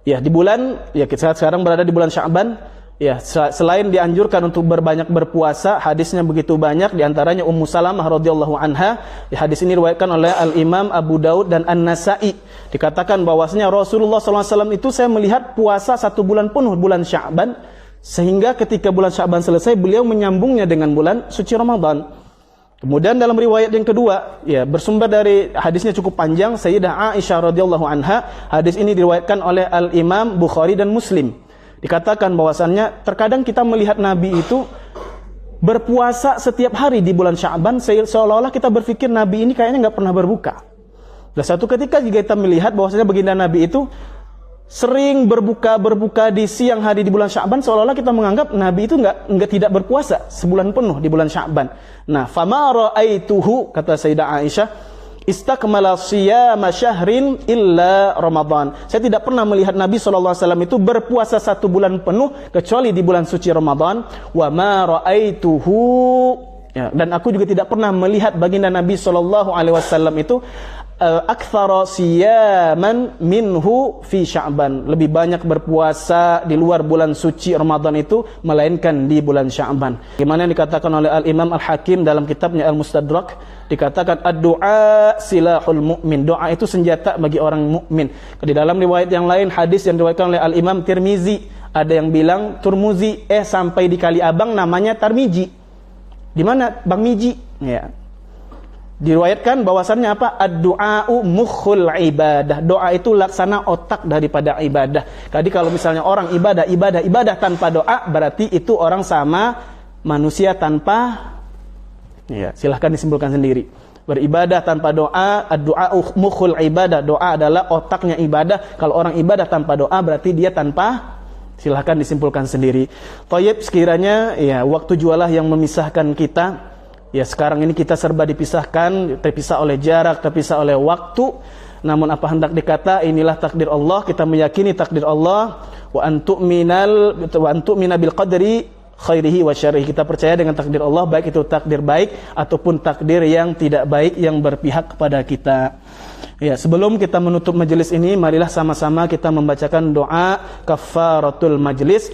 S1: Ya, di bulan, ya kita sekarang berada di bulan Sya'ban. Ya, selain dianjurkan untuk berbanyak berpuasa, hadisnya begitu banyak, di antaranya Ummu Salamah radhiyallahu anha. Ya, hadis ini diriwayatkan oleh Al-Imam Abu Daud dan An-Nasa'i. Dikatakan bahwasanya Rasulullah SAW itu saya melihat puasa 1 bulan penuh, bulan Sya'ban, sehingga ketika bulan Sya'ban selesai beliau menyambungnya dengan bulan suci Ramadan. Kemudian dalam riwayat yang kedua, ya bersumber dari hadisnya cukup panjang, Sayyidah Aisyah radhiyallahu anha. Hadis ini diriwayatkan oleh Al-Imam Bukhari dan Muslim. Dikatakan bahwasannya terkadang kita melihat Nabi itu berpuasa setiap hari di bulan Sya'ban, seolah-olah kita berpikir Nabi ini kayaknya nggak pernah berbuka. Dan satu ketika jika kita melihat bahwasanya baginda Nabi itu sering berbuka di siang hari di bulan Sya'ban, seolah-olah kita menganggap Nabi itu enggak tidak berpuasa sebulan penuh di bulan Sya'ban. Nah, fama ra'aituhu, kata Sayyidah Aisyah, istakmala siyama syahrin illa Ramadan. Saya tidak pernah melihat Nabi SAW itu berpuasa 1 bulan penuh kecuali di bulan suci Ramadan. Wa ma ra'aituhu, ya, dan aku juga tidak pernah melihat baginda Nabi SAW itu aktsara siyaman minhu fi Sya'ban, lebih banyak berpuasa di luar bulan suci Ramadan itu melainkan di bulan Sya'ban. Gimana yang dikatakan oleh Al-Imam Al-Hakim dalam kitabnya Al-Mustadrak, dikatakan ad-du'a silahul mu'min, doa itu senjata bagi orang mukmin. Di dalam riwayat yang lain, hadis yang diriwayatkan oleh Al-Imam Tirmizi, ada yang bilang Turmuzi, sampai di Kali Abang namanya Tarmiji. Di mana Bang Miji? Ya. Diriwayatkan bahwasannya apa? Ad-du'a'u mukhul ibadah. Doa itu laksana otak daripada ibadah. Jadi kalau misalnya orang ibadah tanpa doa, berarti itu orang sama manusia tanpa, ya, silahkan disimpulkan sendiri. Beribadah tanpa doa, ad-du'a'u mukhul ibadah. Doa adalah otaknya ibadah. Kalau orang ibadah tanpa doa, berarti dia tanpa, silahkan disimpulkan sendiri. Thayyib, sekiranya ya waktu jualah yang memisahkan kita. Ya, sekarang ini kita serba dipisahkan, terpisah oleh jarak, terpisah oleh waktu. Namun apa hendak dikata, inilah takdir Allah. Kita meyakini takdir Allah. Wa antu'mina bil qadri khairihi wa syarrihi. Kita percaya dengan takdir Allah, baik itu takdir baik ataupun takdir yang tidak baik yang berpihak kepada kita. Ya, sebelum kita menutup majelis ini, marilah sama-sama kita membacakan doa kafaratul majlis.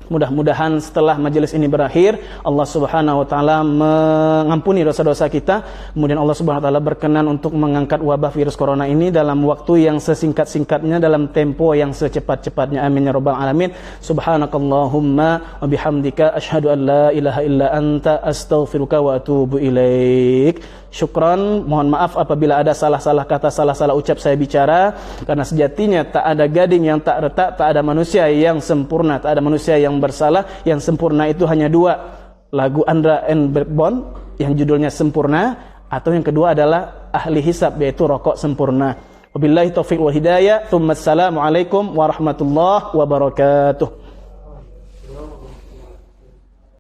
S1: Mudah-mudahan setelah majelis ini berakhir, Allah Subhanahu wa taala mengampuni dosa-dosa kita. Kemudian Allah Subhanahu wa taala berkenan untuk mengangkat wabah virus corona ini dalam waktu yang sesingkat-singkatnya, dalam tempo yang secepat-cepatnya. Amin ya rabbal alamin. Subhanakallahumma wa bihamdika asyhadu an la ilaha illa anta astaghfiruka wa atubu ilaik. Syukran, mohon maaf apabila ada salah-salah kata, salah-salah ucap saya bicara, karena sejatinya tak ada gading yang tak retak, tak ada manusia yang sempurna, tak ada manusia yang bersalah. Yang sempurna itu hanya 2, lagu Andra and Bond yang judulnya Sempurna, atau yang kedua adalah Ahli Hisab, yaitu Rokok Sempurna. Wabillahi taufiq wal hidayah. Tsumma assalamu alaikum warahmatullahi wabarakatuh.